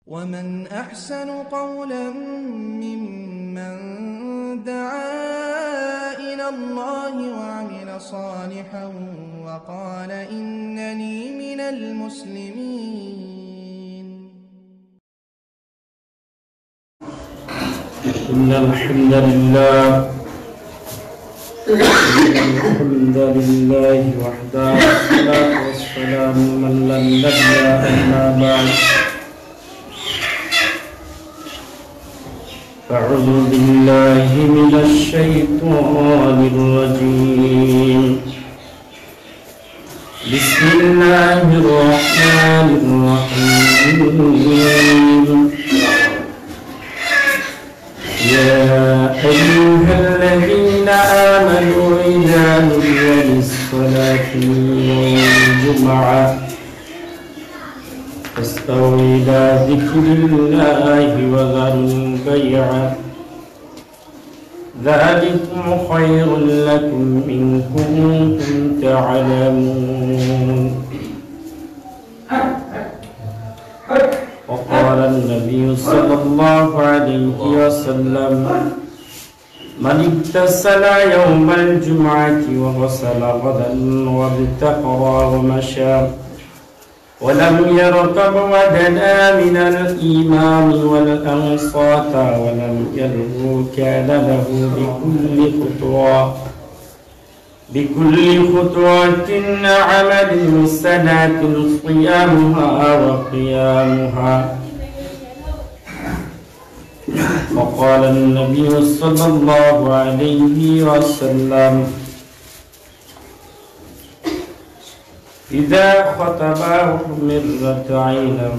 ومن أحسن قولا ممن دعا إلى الله وعمل صالحا وقال إنني من المسلمين. إن الحمد لله وحده والصلاة والسلام من لا نبي أما بعد أعوذ بالله من الشيطان الرجيم بسم الله الرحمن الرحيم يا أيها الذين آمنوا إذا نودي للصلاة يوم الجمعة فاسعوا إلى ذكر الله وذروا البيع ذلكم خير لكم إن كنتم تعلمون. وقال النبي صلى الله عليه وسلم من اغتسل يوم الجمعة وغسل غدا وابتكر ومشى ولم يركب ودنا من الإمام والأنصات ولم يلغو كان له بكل خطوة عمل سنة صيامها وقيامها. وقال النبي صلى الله عليه وسلم إذا خطب حمرت عينه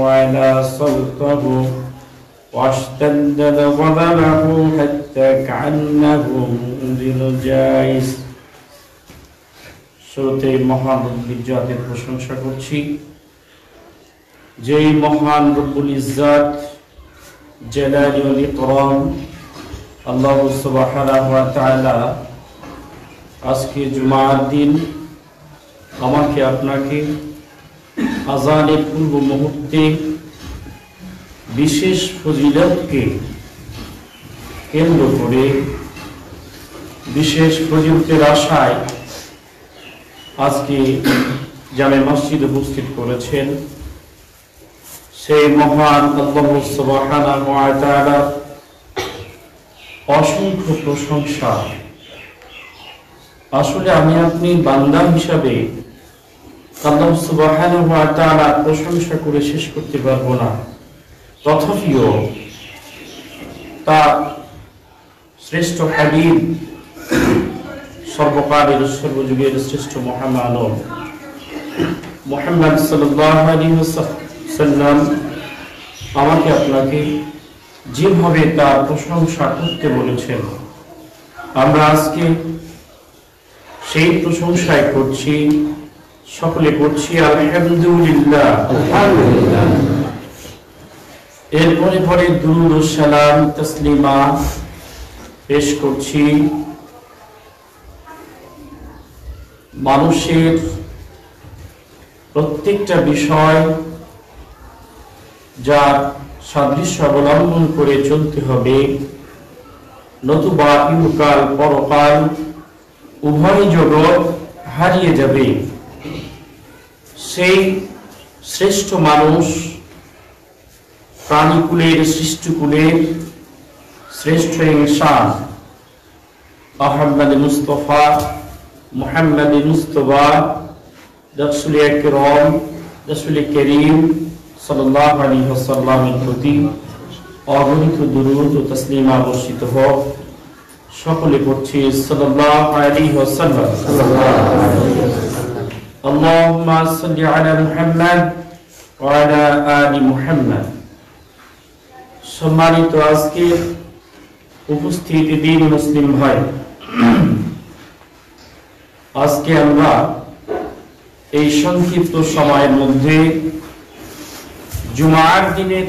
وعلى صوته واشتد غضبه حتى كأنه منذر جائز. শুরুতে মহান রব্বুল জাতের প্রশংসা করছি, যেই মহান রব্বুল ইজ্জত জালালি ওয়াল ইকরাম আল্লাহ সুবহানাহু ওয়া তাআলা আজকে জুমার দিন আমাকে আপনাকে আযানের পূর্ব মুহূর্তে বিশেষ ফজিলতকে কেন্দ্র করে বিশেষ ফজিলতের আশায় আজকে জামে মসজিদে উপস্থিত করেছেন। সেই মহান আল্লাহ সুবহানাহু ওয়া তাআলা অসংখ্য প্রশংসা। আসলে আমি আপনি বান্দা হিসাবে আল্লাহ সুবহানাহু ওয়া তাআলা প্রশংসা করে শেষ করতে পারবো না। তথাপিও তার শ্রেষ্ঠ হাবিব সর্বকালের সর্বযুগের শ্রেষ্ঠ মহামানব মুহাম্মদ সাল্লাল্লাহু আলাইহি ওয়াসাল্লাম আমাকে আপনাকে যেভাবে তার প্রশংসা করতে বলেছেন, আমরা আজকে সেই প্রশংসায় করছি, সকলে করছি আলহামদুলিল্লাহ। এরপরে পরে দুরূদ ও সালাম তাসলিমা পেশ করছি মানুষের প্রত্যেকটা বিষয় যার সাদৃশ্য অবলম্বন করে চলতে হবে, নতুবা ইহকাল পরকাল উভয় জগৎ হারিয়ে যাবে। সেই শ্রেষ্ঠ মানুষ, প্রাণীকুলের সৃষ্টিকুলের শ্রেষ্ঠ ইনসান আহমদ মুস্তফা মুহাম্মদ মুস্তফা রাসূল আকরাম রাসূল করিম সাল্লাল্লাহু আলাইহি ওয়াসাল্লামের প্রতি অগণিত দুরূদ ও তাসলিমা বর্ষিত হোক। সকলে পড়ছি সাল্লাল্লাহু আলাইহি ওয়াসাল্লাম। আল্লাহুম্মা সাল্লি আলা মুহাম্মদ ওয়া আলা আলি মুহাম্মদ। সম্মানিত আজকে উপস্থিত দিন মুসলিম ভাই, আজকে আমরা এই সংক্ষিপ্ত সময়ের মধ্যে জুমার দিনের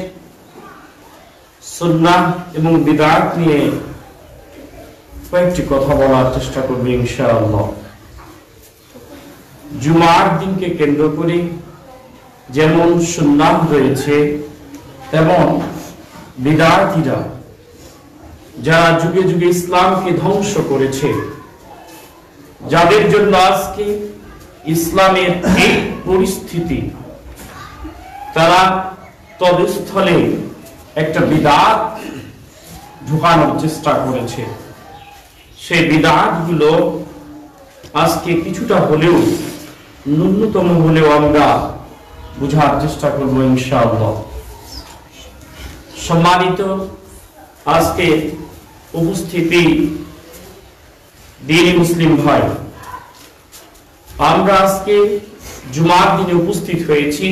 সুন্নাহ এবং বিদআত নিয়ে কয়েকটি কথা বলার চেষ্টা করব ইনশাআল্লাহ। জুমার দিনকে কেন্দ্র করে যেমন সুন্নাহ রয়েছে তেমন বিদআতীরা যারা যুগে যুগে ইসলামকে ধ্বংস করেছে, যাদের জন্য আজকে ইসলামের এই পরিস্থিতি, তারা তদস্থলে একটা বিদআত ঢুকানোর চেষ্টা করেছে। সেই বিদআতগুলো আজকে কিছুটা হলেও, ন্যূনতম হলেও আমরা বুঝার চেষ্টা করব ইনশাআল্লাহ। সম্মানিত আজকে উপস্থিতি দ্বীনি মুসলিম ভাই, আমরা আজকে জুমার দিনে উপস্থিত হয়েছি,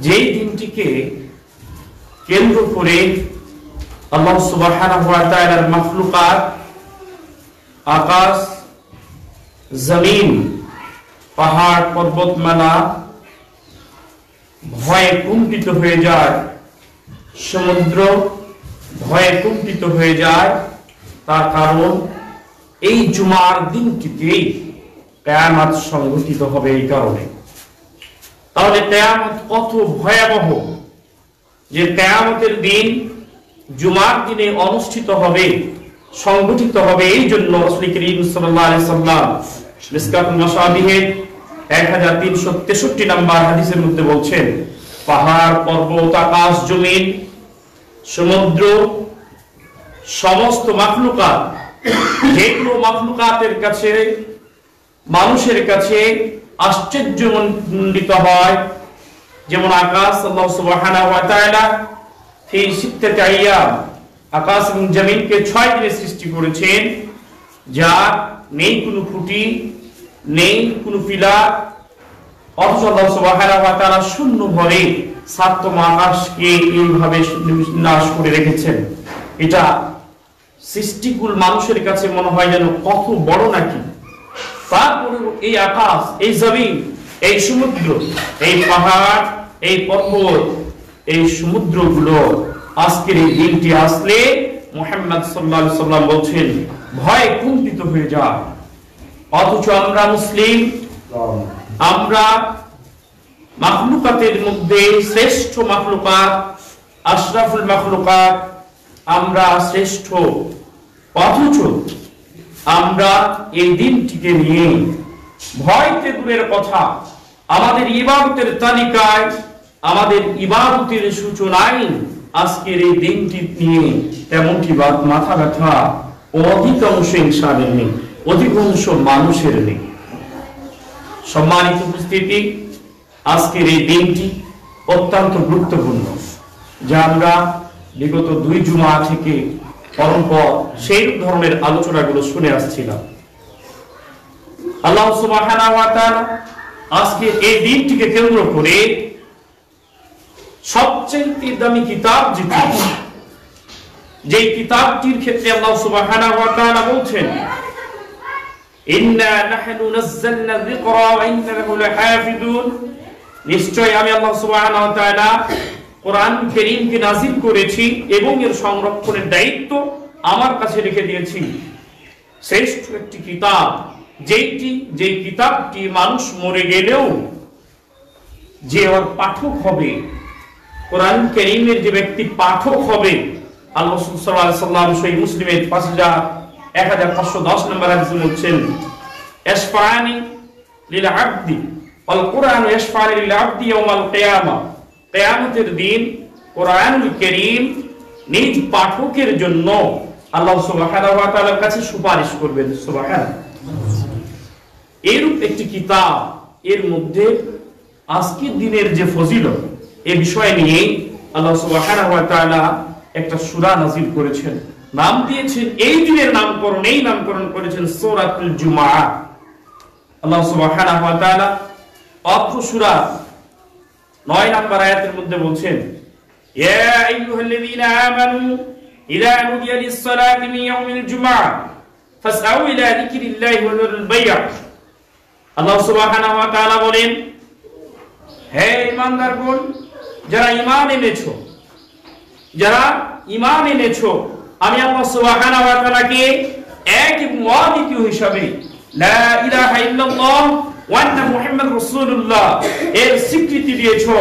যেই দিনটিকে কেন্দ্র করে আল্লাহ সুবহানাহু ওয়া তাআলার মাখলুকাত, আকাশ, জমিন, পাহাড়, পর্বতমালা ভয়ে কুণ্ঠিত হয়ে যায়, সমুদ্র ভয়ে কুণ্ঠিত হয়ে যায়। তার কারণ এই জুমার দিনটিতেই কিয়ামত সংঘটিত হবে। এই কারণে তাহলে কিয়ামত কত ভয়াবহ, যে কিয়ামতের দিন জুমার দিনে অনুষ্ঠিত হবে, সংঘটিত হবে। এই জন্য রাসূল করিম সাল্লাল্লাহু আলাইহি সাল্লাম মিসকাতুল মাসাবিহের 1363 নম্বর হাদিসের মধ্যে বলছেন, পাহাড়, পর্বত, আকাশ, জমিন, সমুদ্র, সমস্ত মাখলুকাত, যেগুলো মাখলুকাতের কাছে, মানুষের কাছে আশ্চর্যমণ্ডিত হয়, যেমন আকাশ, আল্লাহ সুবহানাহু ওয়া তাআলা ফি সিত্তাতি আইয়াম, আকাশ এবং জমিনকে 6 দিনে সৃষ্টি করেছেন, যা নেই কোনো খুঁটি, নেই কোনো পিলা, অথচ আল্লাহ সুবহানাহু ওয়া তাআলা শূন্য ভরে সাতম আকাশকে এইভাবে নাশ করে রেখেছেন। এটা সৃষ্টিকুল মানুষের কাছে মনে হয় যেন কত বড় নাকি। তারপরে এই আকাশ, এই জমিন, এই সমুদ্র, এই পাহাড়, এই পর্বত, এই সমুদ্রগুলো আজকের এই দিনটি আসলে মুহাম্মদ সাল্লাল্লাহু আলাইহি সাল্লাম বলছেন ভয় কুণ্ঠিত হয়ে যায়। অথচ আমরা মুসলিম, আমরা মাখলুকাতের মধ্যে শ্রেষ্ঠ মাখলুকাত, আশরাফুল মাখলুকাত, আমরা শ্রেষ্ঠ, অথচ আমরা এই দিনটিকে নিয়ে ভয়তে দূরের কথা, আমাদের ইবাদতের তালিকায়, আমাদের ইবাদতের সূচনায় আজকের এই দিনটি নিয়ে তেমনটি মাথা ব্যথা অধিকাংশ ইনসানের নেই, অধিকাংশ মানুষের নেই। সম্মানিত উপস্থিতি, আজকের এই দিনটি অত্যন্ত গুরুত্বপূর্ণ, যা আমরা বিগত 2 জুমা থেকে পরম্পর সেই ধরনের আলোচনাগুলো শুনে আসছিলাম। আল্লাহ সুবহানাহু ওয়া তাআলা আজকে এই দিনটিকে কেন্দ্র করে সবচেয়ে দামি কিতাব যে কিতাবটির ক্ষেত্রে আল্লাহ সুবহানাহু ওয়া তাআলা বলছেন, ইন্না নাহনু নাযালনা যিকরা ওয়া ইন্না লাহু লাহাফিজুন, নিশ্চয় আমি আল্লাহ সুবহানাহু ওয়া তাআলা কোরআন কারীমকে নাযিল করেছি এবং এর সংরক্ষণের দায়িত্ব আমার কাছে রেখে দিয়েছি। শ্রেষ্ঠ একটি কিতাব, যে কিতাবটি মানুষ মরে গেলেও যে ওর পাঠক হবে, কোরআন কারীমের যে ব্যক্তি পাঠক হবে, আল্লাহ সাল্লাল্লাহু আলাইহি সাল্লাম সহিহ মুসলিমের 1510 নম্বর হাদিসে বলছেন, ইশফাআনি লিল আবদি ওয়াল কুরআন ইশফাআনি লিল আবদি ইয়াওমাল কিয়ামা, কিয়ামতের দিন কোরআনুল কারীম নিজ পাঠকের জন্য আল্লাহ সুবহানাহু ওয়া তাআলার কাছে সুপারিশ করবেন। সুবহানাল্লাহ। এরূপ একটি কিতাব, এর মধ্যে আজকের দিনের যে ফজিলত, এই বিষয় নিয়ে আল্লাহ সুবহানাহু ওয়া তাআলা একটা সূরা নাযিল করেছেন, নাম দিয়েছেন, এই দিনের নামকরণ করেছেন সূরাতুল জুমআ। আল্লাহ সুবহানাহু ওয়া তাআলা অত্র সূরা 9 নম্বর আয়াতের মধ্যে বলছেন, ইয়া আইয়ুহাল্লাযীনা আমানু ইযা নুদিয়া লিস-সালাতি মিন ইয়াউমিল জুমআ ফাসআউ ইলা যিকরিল্লাহি ওয়া যারুল বাই'a। আল্লাহ সুবহানাহু ওয়া তাআলা বলেন, হে ঈমানদারগণ, যারা ঈমান এনেছো, আমি আল্লাহ সুবহানাহু ওয়া তাআলাকে এক এবং অদ্বিতীয় হিসাবে, লা ইলাহা ইল্লাল্লাহ ওয়া আন্না মুহাম্মাদ রাসূলুল্লাহ এর স্বীকৃতি দিয়েছো।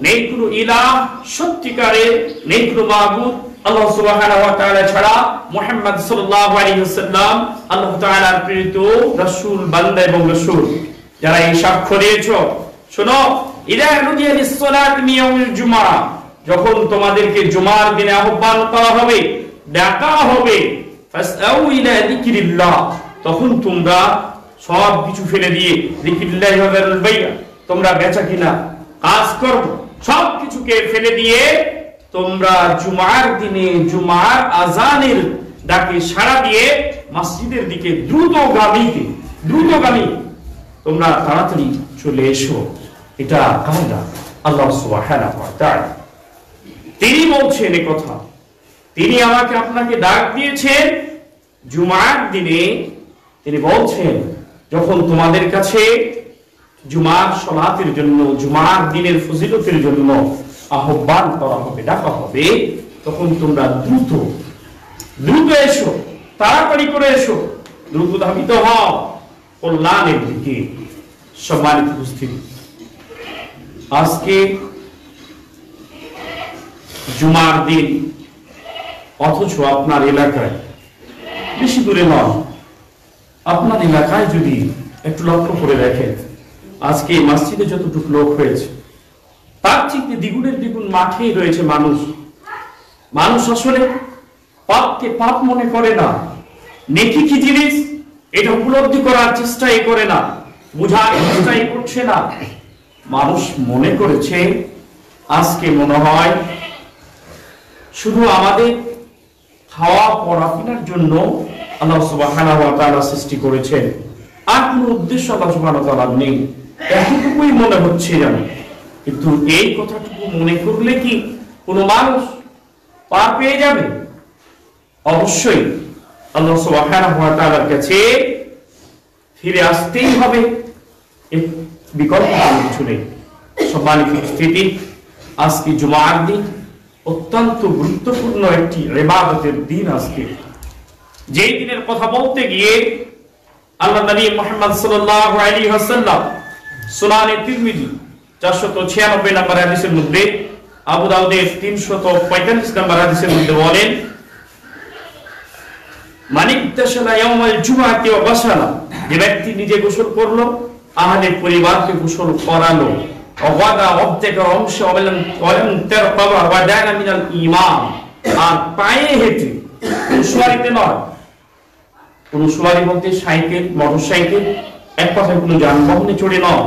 নেই কোনো ইলাহ সত্যিকারের, নেই কোনো মাবুদ আল্লাহ সুবহানাহু ওয়া তাআলা ছাড়া, মুহাম্মদ সাল্লাল্লাহু আলাইহি ওয়াসাল্লাম আল্লাহ তাআলার প্রেরিত রাসূল, বান্দা এবং রাসূল। যারা এই সাক্ষ্য দিয়েছো, শোনো, ইদা নুদিয়া লিস-সালাতি মিন ইয়াউমিল জুমআহ, যখন তোমাদেরকে জুমার দিনে আহ্বান করা হবে, ডাকা হবে, ফাসআউ ইলা যিকরিল্লাহ, তখন তোমরা সব কিছু ফেলে দিয়ে যিকরিল্লাহি ওয়া যারুল বাই'a, তোমরা বেচা কিনা কাজ করো, সব কিছুকে ফেলে দিয়ে তোমরা জুমার দিনে জুমার আজানের ডাকে সাড়া দিয়ে মসজিদের দিকে দ্রুতগামী তোমরা তাড়াতাড়ি চলে এসো। এটা কার ডাক? আল্লাহ সুবহানাহু ওয়া তাআলা তিনি বলছেন এই কথা। তিনি আমাকে আপনাকে ডাক দিয়েছেন জুমার দিনে। তিনি বলছেন যখন তোমাদের কাছে জুমার সালাতের জন্য, জুমার দিনের ফজিলতের জন্য আহ্বান করা হবে, ডাকা হবে, তখন তোমরা দ্রুত এসো, তাড়াতাড়ি করে এসো, দ্রুত ধাবিত হও কল্যাণের দিকে। সম্মানিত উপস্থিতি, আজকে জুমার দিন, অথচ আপনার এলাকায়, বেশি দূরে নয়, আপনার এলাকায় যদি একটু লক্ষ্য করে দেখেন, আজকে মসজিদে যতটুকু লোক হয়েছে তার ঠিক দ্বিগুণের দ্বিগুণ মাঠেই রয়েছে মানুষ আসলে পাপকে পাপ মনে করে না, নেকি কি জিনিস এটা উপলব্ধি করার চেষ্টাই করে না, বোঝার চেষ্টাই করছে না। মানুষ মনে করেছে আজকে মনে হয় শুধু আমাদের খাওয়া পড়া কেনার জন্য আল্লাহ সুবহানাহু ওয়া তাআলা সৃষ্টি করেছেন, আর কোনো উদ্দেশ্য আল্লাহ সুবহানাহু ওয়া তাআলা নেই, এতটুকুই মনে হচ্ছে যেন। কিন্তু এই কথাটুকু মনে করলে কি কোনো মানুষ পার পেয়ে যাবে? অবশ্যই আল্লাহ সুবহানাহু ওয়া তাআলার কাছে ফিরে আসতেই হবে, বিকল্প কিছু নেই। সম্মানিত উপস্থিতি, আজকে জুমার দিন অত্যন্ত গুরুত্বপূর্ণ একটি ইবাদতের দিন। আজকে যে দিনের কথা বলতে গিয়ে আল্লাহ নবী মুহাম্মদ সাল্লাল্লাহু আলাইহি ওয়াসাল্লাম সুনানে তিরমিজি 496 নম্বর হাদিসের মধ্যে, আবু দাউদের 345 নম্বর হাদিসের মধ্যে বলেন, মানিকতাশালা ইয়াউমাল জুমআতি ওয়া বাসালা, যে ব্যক্তি নিজে গোসল করলো, আহলে পরিবারকে গোসল করালো, ওয়াদা ওয়াবতাকা অংশ ওয়ালাম তারকাবা ওয়াদানা মিনাল ঈমান, আর পায়ে হেঁটে, সুয়ারিতে নয়, কোন সুয়ারি বলতে সাইকেল, মোটরসাইকেল, এক কথায় কোনো যানবাহনে চড়ে নয়,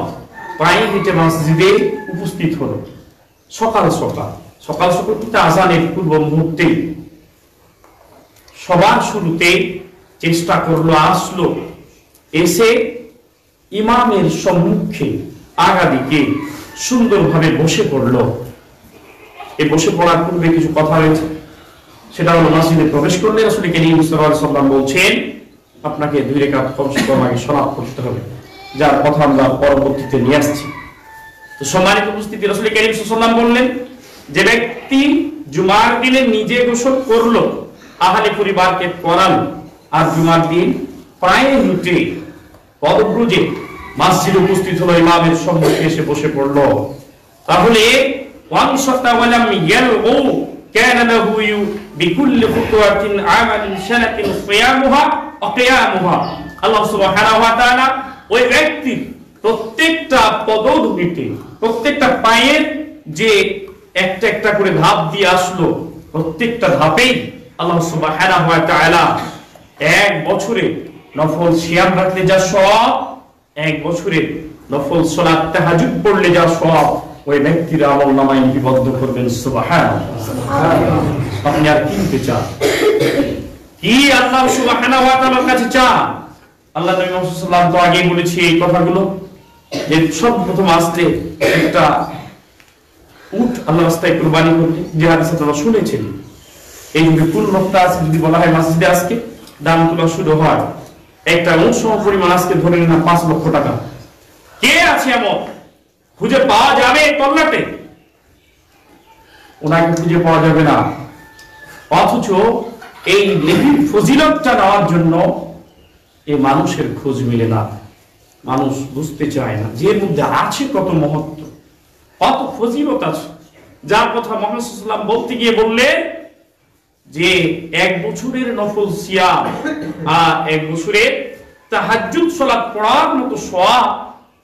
পায়ে হেঁটে মসজিদে উপস্থিত হলো, সকাল কিন্তু আজানের পূর্ব মুহূর্তে সবার শুরুতে চেষ্টা করলো, আসলো, এসে ইমামের সম্মুখে আগাদিকে সুন্দরভাবে বসে পড়লো। এই বসে পড়ার পূর্বে কিছু কথা রয়েছে, সেটা হলো মসজিদে প্রবেশ করলে রাসূল কারীম সাল্লাল্লাহু আলাইহি ওয়াসাল্লাম বলছেন আপনাকে 2 রাকাত কমসে কম আগে সালাত করতে হবে, যার কথা আমরা পরবর্তীতে নিয়ে আসছি। তো সম্মানিত উপস্থিতি, রাসূল কারীম সাল্লাল্লাহু আলাইহি ওয়াসাল্লাম বললেন, যে ব্যক্তি জুমার দিনে নিজে গোসল করলো, আহলে পরিবারকে করালো, আর জুমার দিন পায়ে হেঁটে পদব্রজে মসজিদে উপস্থিত হলো, ইমামের সম্মুখে এসে বসে পড়লো, তাহলে ওয়ানসাতা ওয়ালাম ইয়ালগু কানা লাহু বিকুল্লি খুতওয়াতিন আমালিন সানাতিন সিয়ামুহা ওয়া কিয়ামুহা। আল্লাহ সুবহানাহু ওয়া তাআলা ওই ব্যক্তির প্রত্যেকটা পদধ্বনিতে, প্রত্যেকটা পায়ের যে একটা একটা করে ধাপ দিয়ে আসলো, প্রত্যেকটা ধাপেই আল্লাহ সুবহানাহু ওয়া তাআলা 1 বছরে নফল সিয়াম রাখলে যা সওয়াব, 1 বছরে নফল সালাত তাহাজ্জুদ পড়লে যা সওয়াব, ওই ব্যক্তির আমলনামায় লিপিবদ্ধ করবেন। সুবহানাল্লাহ। আপনি আর কি নিতে চান? কি আল্লাহ সুবহানাহু ওয়া তাআলার কাছে চান? আল্লাহ নবী মুহাম্মদ সাল্লাল্লাহু আলাইহি ওয়াসাল্লাম তো আগে বলেছি এই কথাগুলো, যে সর্বপ্রথম আসলে একটা উট আল্লাহ রাস্তায় কুরবানি করতে, যে হাদিস আপনারা শুনেছেন। এই যে কোন নকতা আছে, যদি বলা হয় মসজিদে আজকে দাম তোলা শুরু হয়, একটা অংশ পরিমাণ আজকে ধরে নিন 5 লক্ষ টাকা। কে আছে এমন? খুঁজে পাওয়া যাবে তল্লাটে? ওনাকে খুঁজে পাওয়া যাবে না। অথচ এই নেকির ফজিলতটা নেওয়ার জন্য এই মানুষের খোঁজ মিলে না। মানুষ বুঝতে চায় না যে এর মধ্যে আছে কত মহত্ব, কত ফজিলত আছে, যার কথা মুহাম্মদ সাল্লাল্লাহু আলাইহি ওয়াসাল্লাম বলতে গিয়ে বললেন যে 1 বছরের নফল সিয়াম আর 1 বছরের তাহাজ্জুদ সালাত পড়ার মতো সওয়াব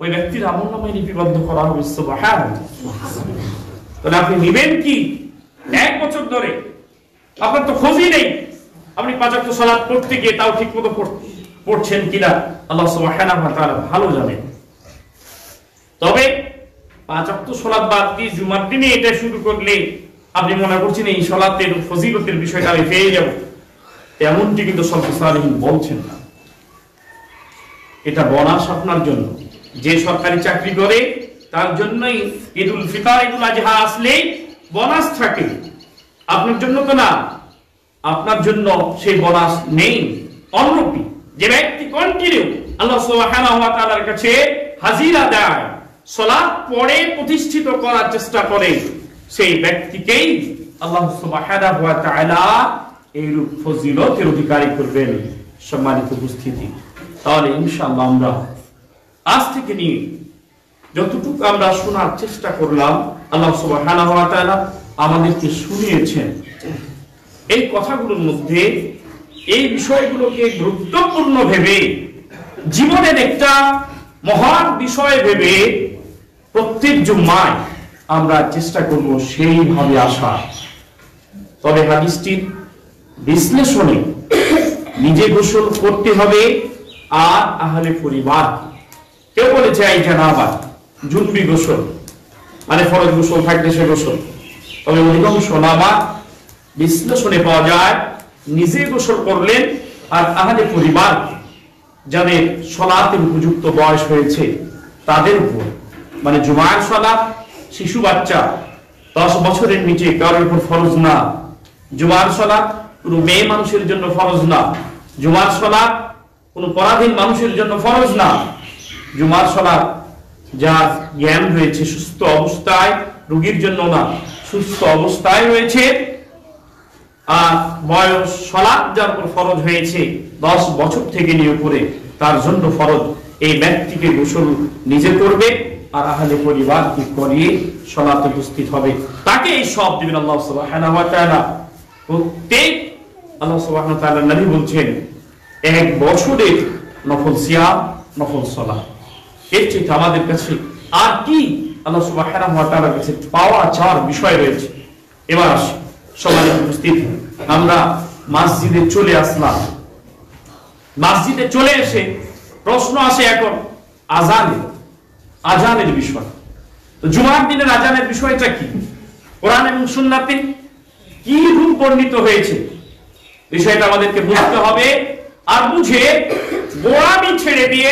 ওই ব্যক্তির আমলনামায় লিপিবদ্ধ করা হবে। সুবহানাল্লাহ। তাহলে আপনি নেবেন কি 1 বছর ধরে? আপনার তো খোঁজই নেই, আপনি 5 ওয়াক্ত সালাত পড়তে গিয়ে তাও ঠিকমতো পড়ছেন কিনা আল্লাহ সুবহানাহু ওয়া তাআলা ভালো জানেন। তবে 5 ওয়াক্ত সালাত বাদ দিয়ে জুমার দিনে এটা শুরু করলে আপনি মনে করছেন এই সালাতের ফজিলতের বিষয়টা আমি পেয়ে যাব, তেমনটি কিন্তু সালফুস সালিহিন বলছেন না। এটা বোনাস আপনার জন্য। যে সরকারি চাকরি করে তার জন্যই ঈদুল ফিতর ঈদুল আজহা আসলেই বোনাস থাকে, আপনার জন্য তো না। আপনার জন্য সেই বোনাস নেই। অন্যটি যে ব্যক্তি কন্টিনিউ আল্লাহ সুবহানাহু ওয়া তাআলার কাছে হাজিরা দেয়, সালাত পড়ে প্রতিষ্ঠিত করার চেষ্টা করে, সেই ব্যক্তিকেই আল্লাহ সুবহানাহু ওয়া তাআলা এইরূপ ফজিলতের অধিকারী করবেন। সম্মানিত উপস্থিতি, তাহলে ইনশাআল্লাহ আমরা আজ থেকে নিয়ে যতটুকু আমরা শোনার চেষ্টা করলাম, আল্লাহ সুবহানাহু ওয়া তাআলা আমাদেরকে শুনিয়েছেন, এই কথাগুলোর মধ্যে এই বিষয়গুলোকে গুরুত্বপূর্ণ ভেবে জীবনের একটা মহান বিষয় ভেবে প্রত্যেক জুম্মায় আমরা চেষ্টা করব সেইভাবে আসা। তবে হাদিসটির বিশ্লেষণে নিজে গোসল করতে হবে আর আহলে পরিবার। কেউ বলেছে এই জানাবা জুনবি গোসল মানে ফরজ গোসল থাকলে সে গোসল, তবে অধিকাংশ ওলামা বিশ্লেষণে পাওয়া যায় নিজে গোসল করলেন আর আহলে পরিবার যাদের সালাতের উপযুক্ত বয়স হয়েছে তাদের উপর, মানে জুমার সালাত শিশু বাচ্চা 10 বছরের নিচে কারোর উপর ফরজ না, জুমার সালাত কোনো মেয়ে মানুষের জন্য ফরজ না, জুমার সালাত কোনো পরাধীন মানুষের জন্য ফরজ না, জুমার সালাত যার জ্ঞান রয়েছে সুস্থ অবস্থায়, রোগীর জন্য না, সুস্থ অবস্থায় রয়েছে, আর বয়স সালাত যার উপর ফরজ হয়েছে 10 বছর থেকে নিয়ে উপরে তার জন্য ফরজ। এই ব্যক্তিকে গোসল নিজে করবে আর আহলে পরিবারকে করিয়ে সালাতে উপস্থিত হবে, তাকে এই সব দিবেন আল্লাহ সুবহানাহু ওয়া তাআলা। প্রত্যেক আল্লাহ সুবহানাহু ওয়া তাআলা নবী বলছেন 1 বছরের নফল সিয়াম নফল সালাত, এর চেয়ে আমাদের কাছে আর কি আল্লাহ সুবহানাহু ওয়া তাআলার কাছে পাওয়া চার বিষয় রয়েছে। এবার আসি সম্মানিত উপস্থিতি, আমরা মসজিদে চলে আসলাম। মসজিদে চলে এসে প্রশ্ন আসে এখন আজানের বিষয়। তো জুমার দিনের আজানের বিষয়টা কি, কোরআন এবং সুন্নাতে কি রূপ বর্ণিত হয়েছে, বিষয়টা আমাদেরকে বুঝতে হবে। আর বুঝে গোড়ামি ছেড়ে দিয়ে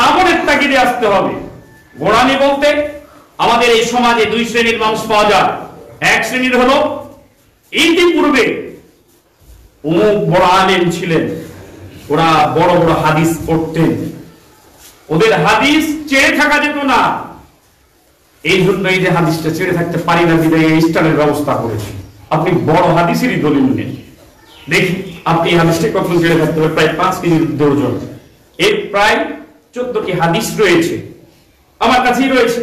আমলের তাগিদে আসতে হবে। গোড়ামি বলতে আমাদের এই সমাজে 2 শ্রেণীর মানুষ পাওয়া যায়। এক শ্রেণীর হলো ইতিপূর্বে অমুক বড় আলেম ছিলেন, ওরা বড় বড় হাদিস পড়তেন, ওদের হাদিস ছেড়ে থাকা যেত না, এই জন্য এই যে হাদিসটা ছেড়ে থাকতে পারি না বিধায় এই স্টারের ব্যবস্থা করেছে। আপনি বড় হাদিসেরই দলিল নেন, দেখি আপনি এই হাদিসটা কত ছেড়ে থাকতে হবে, প্রায় 5 কেজির ওজন, এর প্রায় 14টি হাদিস রয়েছে, আমার কাছেই রয়েছে।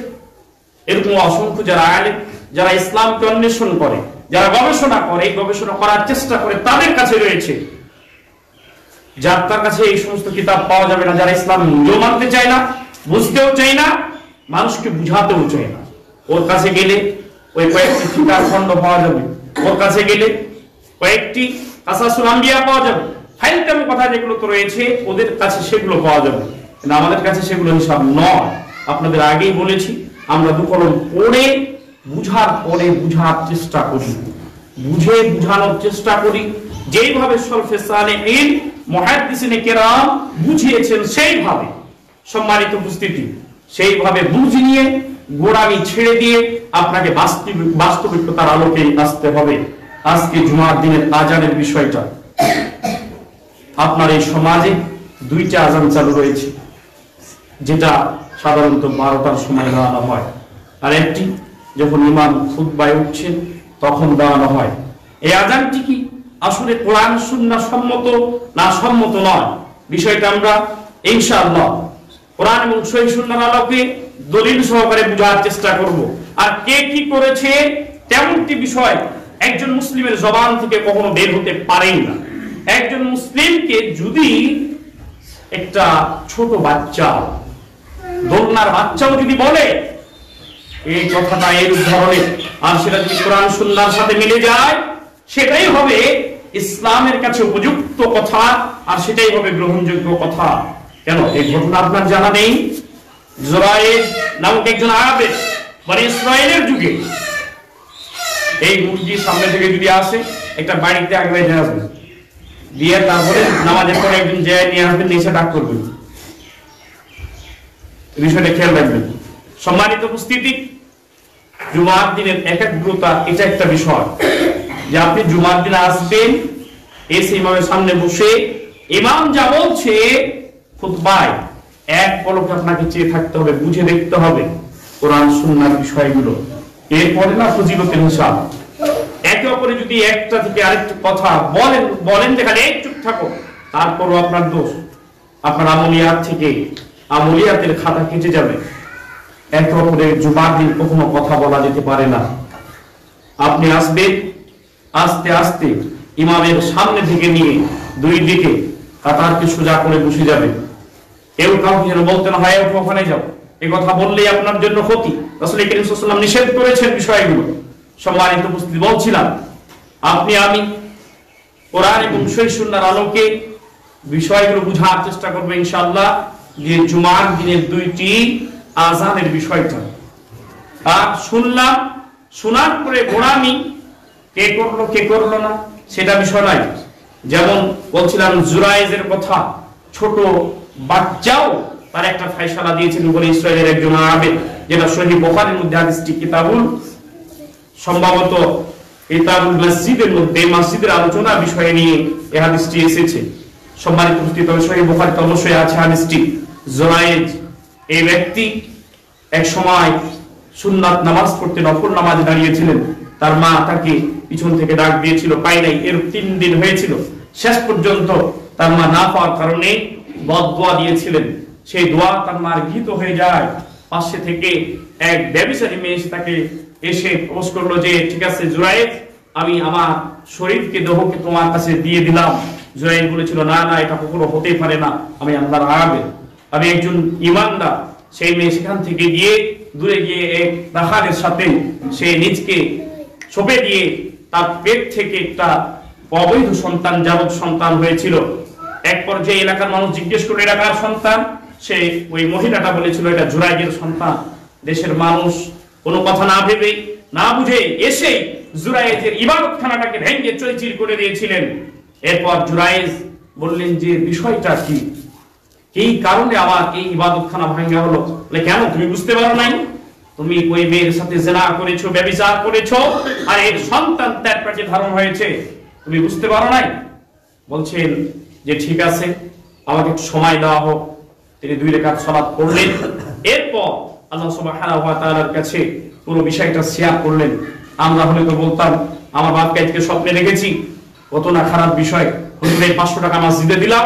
এরকম অসংখ্য যারা আলেম, যারা ইসলামকে অন্বেষণ করে, যারা গবেষণা করে, গবেষণা করার চেষ্টা করে, তাদের কাছে রয়েছে। যার তার কাছে এই সমস্ত কিতাব পাওয়া যাবে না, যারা ইসলাম নিজেও মানতে চায় না, বুঝতেও চায় না, মানুষকে বুঝাতেও চায় না, ওর কাছে গেলে ওই কয়েকটি ফিকার খণ্ড পাওয়া যাবে, ওর কাছে গেলে কয়েকটি কাসাসুল আম্বিয়া পাওয়া যাবে, ফাইলটাম কথা যেগুলো তো রয়েছে ওদের কাছে সেগুলো পাওয়া যাবে, কিন্তু আমাদের কাছে সেগুলো হিসাব নয়। আপনাদের আগেই বলেছি, আমরা দুকলম পড়ে বুঝার পরে বুঝার চেষ্টা করি, বুঝে বুঝানোর চেষ্টা করি, যেইভাবে সলফে সালেহিন মুহাদ্দিসিনে কেরাম বুঝিয়েছেন সেইভাবে। সম্মানিত উপস্থিতি, সেইভাবে বুঝ নিয়ে গোড়ামি ছেড়ে দিয়ে আপনাকে বাস্তবিকতার আলোকে আসতে হবে। আজকে জুমার দিনের আজানের বিষয়টা, আপনার এই সমাজে 2টা আজান চালু রয়েছে, যেটা সাধারণত 12টার সময় দেওয়ানো হয়, আর একটি যখন ইমাম খুতবায় উঠছেন তখন দেওয়ানো হয়। এই আজানটি কি আসলে কোরআন সুন্নাহ সম্মত না সম্মত নয়, বিষয়টা আমরা ইনশাআল্লাহ কোরআন এবং সহিহ সুন্নাহর আলোকে দলিল সহকারে বোঝার চেষ্টা করব। আর কে কি করেছে তেমনটি বিষয় একজন মুসলিমের জবান থেকে কখনো বের হতে পারেই না। একজন মুসলিমকে যদি একটা ছোট বাচ্চা, দোলনার বাচ্চাও যদি বলে এই কথাটা এই ধরনের, আর সেটা যদি কোরআন সুন্নাহর সাথে মিলে যায়, সেটাই হবে ইসলামের কাছে উপযুক্ত কথা, আর সেটাই হবে গ্রহণযোগ্য কথা। কেন এই ঘটনা আপনার জানা নেই? জুরাইজ নামক একজন আবেদ বনি ইসরাইলের যুগে এই মুরগি সামনে থেকে যদি আসে, একটা বাড়িতে আগে নিয়ে আসবেন, দিয়ে তারপরে নামাজের পরে একজন যায় নিয়ে আসবেন, নিচে ডাক করবেন। বিষয়টা খেয়াল রাখবেন। সম্মানিত উপস্থিতি, জুমার দিনের একাগ্রতা এটা একটা বিষয়, যে আপনি জুমার দিনে আসবেন, এসে ইমামের সামনে বসে ইমাম যা বলছে খুতবায় এক পলকে আপনাকে চেয়ে থাকতে হবে, বুঝে দেখতে হবে কোরআন সুন্নাহর বিষয়গুলো। এরপরে না ফজিলতের হিসাব। একে অপরে যদি একটা থেকে আরেকটা কথা বলেন যেখানে চুপ থাকো, তারপরও আপনার দোষ, আপনার আমলিয়াত থেকে আমলিয়াতের খাতা কেটে যাবে। একে অপরের জুমার দিন কখনো কথা বলা যেতে পারে না। আপনি আসবেন, আস্তে আস্তে ইমামের সামনে থেকে নিয়ে দুই দিকে কাতারকে সোজা করে বসে যাবে। কেউ কাউকে যেন বলতে না হয় ওখানে যাও, এই কথা বললেই আপনার জন্য ক্ষতি। রাসূল করিম সাল্লাল্লাহু আলাইহি ওয়াসাল্লাম নিষেধ করেছেন বিষয়গুলো। সম্মানিত উপস্থিতি, বলছিলাম আপনি আমি কোরআন এবং সহিহ সুন্নাহর আলোকে বিষয়গুলো বুঝার চেষ্টা করব ইনশাআল্লাহ। যে জুমার দিনের দুইটি আযানের বিষয়টা আর শুনলাম, শোনার পরে গোড়ামি কে করলো না সেটা বিষয় নয়। যেমন বলছিলাম জুরাইজের কথা, ছোট বাচ্চাও তার একটা ফয়সালা দিয়েছেন বলে ইসরায়েলের একজন আবেদ, যেটা সহিহ বুখারীর মধ্যে হাদিসটি সম্ভবত কিতাবুল মসজিদের মধ্যে মসজিদের আলোচনা বিষয় নিয়ে এই হাদিসটি এসেছে। সম্মানিত উপস্থিতি, সহিহ বুখারীতে অবশ্যই আছে হাদিসটি। জুরাইজ এই ব্যক্তি এক সময় সুন্নাত নামাজ পড়তে নফল নামাজে দাঁড়িয়েছিলেন। তার মা তাকে পিছন থেকে ডাক দিয়েছিল, পাই নাই। এর 3 দিন হয়েছিল। শেষ পর্যন্ত তার মা না পাওয়ার কারণে বদদোয়া দিয়েছিলেন। সেই দোয়া তার মার গৃহীত হয়ে যায়। পাশে থেকে এক ব্যভিচারী মেয়ে তাকে এসে প্রপোজ করলো যে ঠিক আছে জুরাইজ, আমি আমার শরীরকে দেহকে তোমার কাছে দিয়ে দিলাম। জুরাইজ বলেছিল না না, এটা কখনো হতে পারে না, আমি আল্লাহর আবেদ, আমি একজন ঈমানদার। সেই মেয়ে সেখান থেকে গিয়ে দূরে গিয়ে এক রাখালের সাথে সে নিজকে সঁপে দিয়ে তার পেট থেকে একটা অবৈধ সন্তান, যাবত সন্তান হয়েছিল। এক পর্যায়ে এলাকার মানুষ জিজ্ঞেস করলো এলাকার সন্তান, সে ওই মহিলাটা বলেছিল এটা জুরাইজের সন্তান। দেশের মানুষ কোনো কথা না ভেবে না বুঝে এসে জুরাইজের ইবাদতখানাটাকে ভেঙে চৌচির করে দিয়েছিলেন। এরপর জুরাইজ বললেন যে বিষয়টা কি, এই কারণে আমার এই ইবাদতখানা ভাঙা হলো। কেন তুমি বুঝতে পারো নাই? তুমি ওই মেয়ের সাথে জিনা করেছো, ব্যভিচার করেছো, আর এর সন্তান তার পেটে ধারণ হয়েছে, তুমি বুঝতে পারো নাই? বলছেন যে ঠিক আছে, আমাকে একটু সময় দেওয়া হোক। তিনি 2 রাকাত সালাত পড়লেন। এরপর আল্লাহ সুবহানাহু ওয়া তাআলার কাছে পুরো বিষয়টা শেয়ার করলেন। আমরা হলে তো বলতাম আমার বাপকে আজকে স্বপ্নে দেখেছি, কত না খারাপ বিষয়, হুজুর 500 টাকা মসজিদে দিলাম,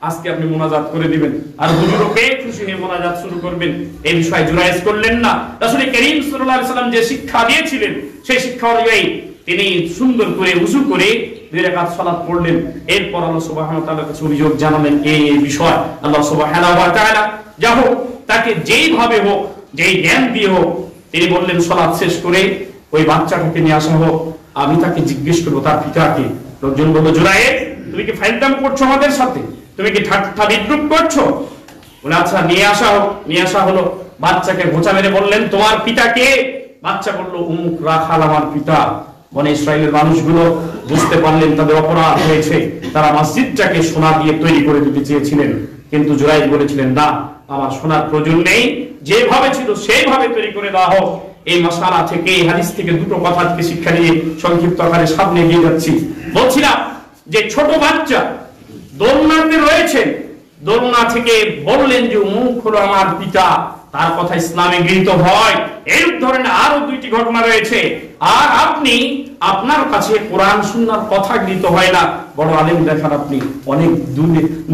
আজকে আপনি মুনাজাত করে দিবেন। আর হুজুরও পেয়ে খুশি হয়ে মুনাজাত শুরু করবেন। এই বিষয়ে জুরাইজ করলেন না। রাসূল করিম সাল্লাল্লাহু আলাইহি সাল্লাম যে শিক্ষা দিয়েছিলেন সেই শিক্ষা অনুযায়ী তিনি সুন্দর করে ওযু করে 2 রাকাত সালাত পড়লেন। এরপর আল্লাহ সুবহানাহু ওয়া তাআলার কাছে অভিযোগ জানালেন এই বিষয়। আল্লাহ সুবহানাহু ওয়া তাআলা যা হোক তাকে যেইভাবে হোক, যেই জ্ঞান দিয়ে হোক, তিনি বললেন সালাত শেষ করে ওই বাচ্চাটাকে নিয়ে আসা হোক, আমি তাকে জিজ্ঞেস করবো তার পিতাকে। লোকজন বলল জুরাইজ, তুমি কি ফাইলদাম করছো আমাদের সাথে? তুমি কি ঠাট্টা বিদ্রুপ করছো? বলে আচ্ছা নিয়ে আসা হোক। নিয়ে আসা হলো। বাচ্চাকে ঘোঁচা মেরে বললেন তোমার পিতা কে? বাচ্চা বলল উমুক রাখাল আমার পিতা। বনে ইসরাইলের মানুষগুলো বুঝতে পারলেন তাদের অপরাধ হয়েছে, তারা মসজিদটাকে সোনা দিয়ে তৈরি করে দিতে চেয়েছিলেন, কিন্তু জুরাইজ বলেছিলেন না, আমার সোনার প্রয়োজন নেই, যেভাবে ছিল সেইভাবে তৈরি করে দেওয়া হোক। এই মাসআলা থেকে, এই হাদিস থেকে 2টো কথা থেকে শিক্ষা নিয়ে সংক্ষিপ্ত আকারে সামনে এগিয়ে যাচ্ছি। বলছিলাম যে ছোট বাচ্চা দোলনাতে রয়েছে, দোলনা থেকে বললেন যে মুখ হলো আমার পিতা, তার কথা ইসলামে গৃহীত হয়। এরূপ ধরনের আরো দুইটি ঘটনা রয়েছে। আর আপনি আপনার কাছে কোরআন সুন্নাহর কথা গৃহীত হয় না, বড় আলেম দেখান আপনি, অনেক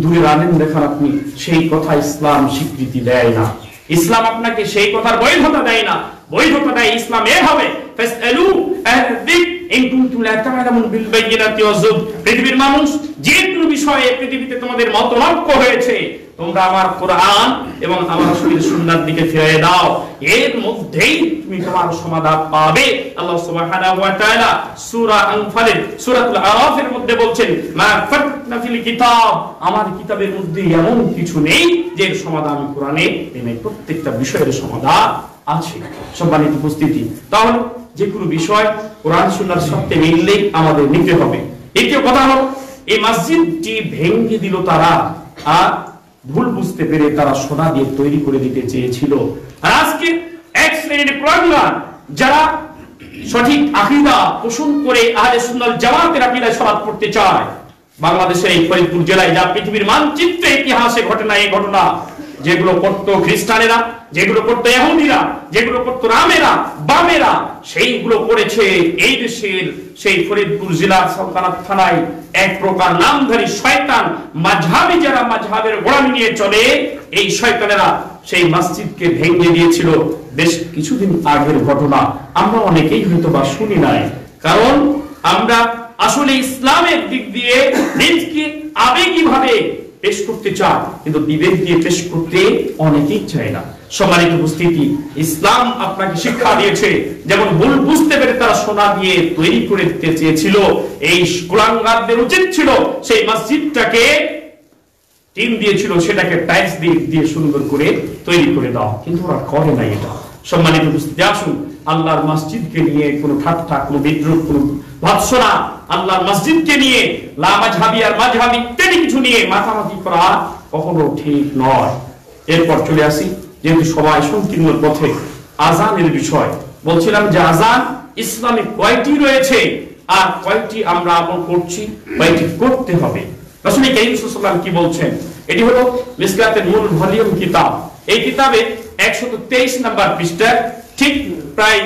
দূরের আলেম দেখান আপনি, সেই কথা ইসলাম স্বীকৃতি দেয় না। ইসলাম আপনাকে সেই কথার বৈধতা দেয় না। বৈধতা দেয় ইসলাম এ হবে ফাসআলু আহদিক ইন কুনতুম লা তা'লামুন বিল বাইয়িনাতি ওয়াজ যুব। পৃথিবীর মানুষ যে কোনো বিষয়ে পৃথিবীতে তোমাদের মতনৈক্য হয়েছে, তোমরা আমার কোরআন এবং আমার রাসূলের সুন্নাহর দিকে ফিরিয়ে দাও, এর মধ্যেই তুমি তোমার সমাধান পাবে। আল্লাহ সুবহানাহু ওয়া তাআলা সূরা আনফালের সূরাতুল আরাফের মধ্যে বলছেন, মা ফাতনা ফিল কিতাব, আমার কিতাবের মধ্যে এমন কিছু নেই যে এর সমাধান কোরআনে নেই। প্রত্যেকটা বিষয়ের সমাধান আছে। সম্মানিত উপস্থিতি, তাহলে যে কোনো বিষয় কোরআন সুন্নাহর সাথে মিললেই আমাদের নিতে হবে। দ্বিতীয় কথা হলো, এই মসজিদটি ভেঙে দিল তারা, আর ভুল বুঝতে পেরে তারা সোনা দিয়ে তৈরি করে দিতে চেয়েছিল। আর আজকে এক শ্রেণীর প্রজ্ঞান যারা সঠিক আকীদা পোষণ করে আহলে সুন্নাত জামাতের আকীদায় সালাত পড়তে চায়, বাংলাদেশের এই ফরিদপুর জেলায় যা পৃথিবীর মানচিত্রে ইতিহাসে ঘটনা, এই ঘটনা যেগুলো করত খ্রিস্টানেরা, যেগুলো করত ইহুদিরা, যেগুলো করত রামেরা বামেরা, সেইগুলো করেছে এই দেশের সেই ফরিদপুর জেলার সালতানাত থানায় এক প্রকার নামধারী শয়তান মাযহাবী, যারা মাযহাবের গোলামি নিয়ে চলে, এই শয়তানেরা সেই মসজিদকে ভেঙে দিয়েছিল। বেশ কিছুদিন আগের ঘটনা, আমরা অনেকেই হয়তো বা শুনি নাই, কারণ আমরা আসলে ইসলামের দিক দিয়ে নিজকে আবেগীভাবে পেশ করতে চায়, কিন্তু বিবেক দিয়ে পেশ করতে অনেকেই চায় না। সম্মানিত উপস্থিতি, ইসলাম আপনাকে শিক্ষা দিয়েছে, যেমন ভুল বুঝতে পেরে তারা সোনা দিয়ে তৈরি করে দিতে চেয়েছিল, এই কুলাঙ্গারদের উচিত ছিল সেই মসজিদটাকে টিন দিয়েছিল, সেটাকে টাইলস দিয়ে সুন্দর করে তৈরি করে দাও, কিন্তু ওরা করে না এটা। সম্মানিত উপস্থিতি, আসুন আল্লাহর মসজিদকে নিয়ে কোনো ঠাট্টা, কোনো বিদ্রুপ, কোনো ভৎসনা, আল্লাহর মসজিদকে নিয়ে লামাযহাবী আর মাযহাবী ইত্যাদি কিছু নিয়ে মাতামাতি করা কখনো ঠিক নয়। এরপর চলে আসি, যেহেতু সবাই সংকীর্ণ পথে, আযানের বিষয় বলছিলাম যে আযান ইসলামে কয়টি রয়েছে আর কয়টি আমরা আমল করছি, কয়টি করতে হবে। রাসূল কারীম সাল্লাল্লাহু আলাইহি ওয়াসাল্লাম কি বলছেন? এটি হলো মিসকাতের মূল ভলিউম কিতাব। এই কিতাবে 123 নম্বর পৃষ্ঠা, ঠিক প্রায়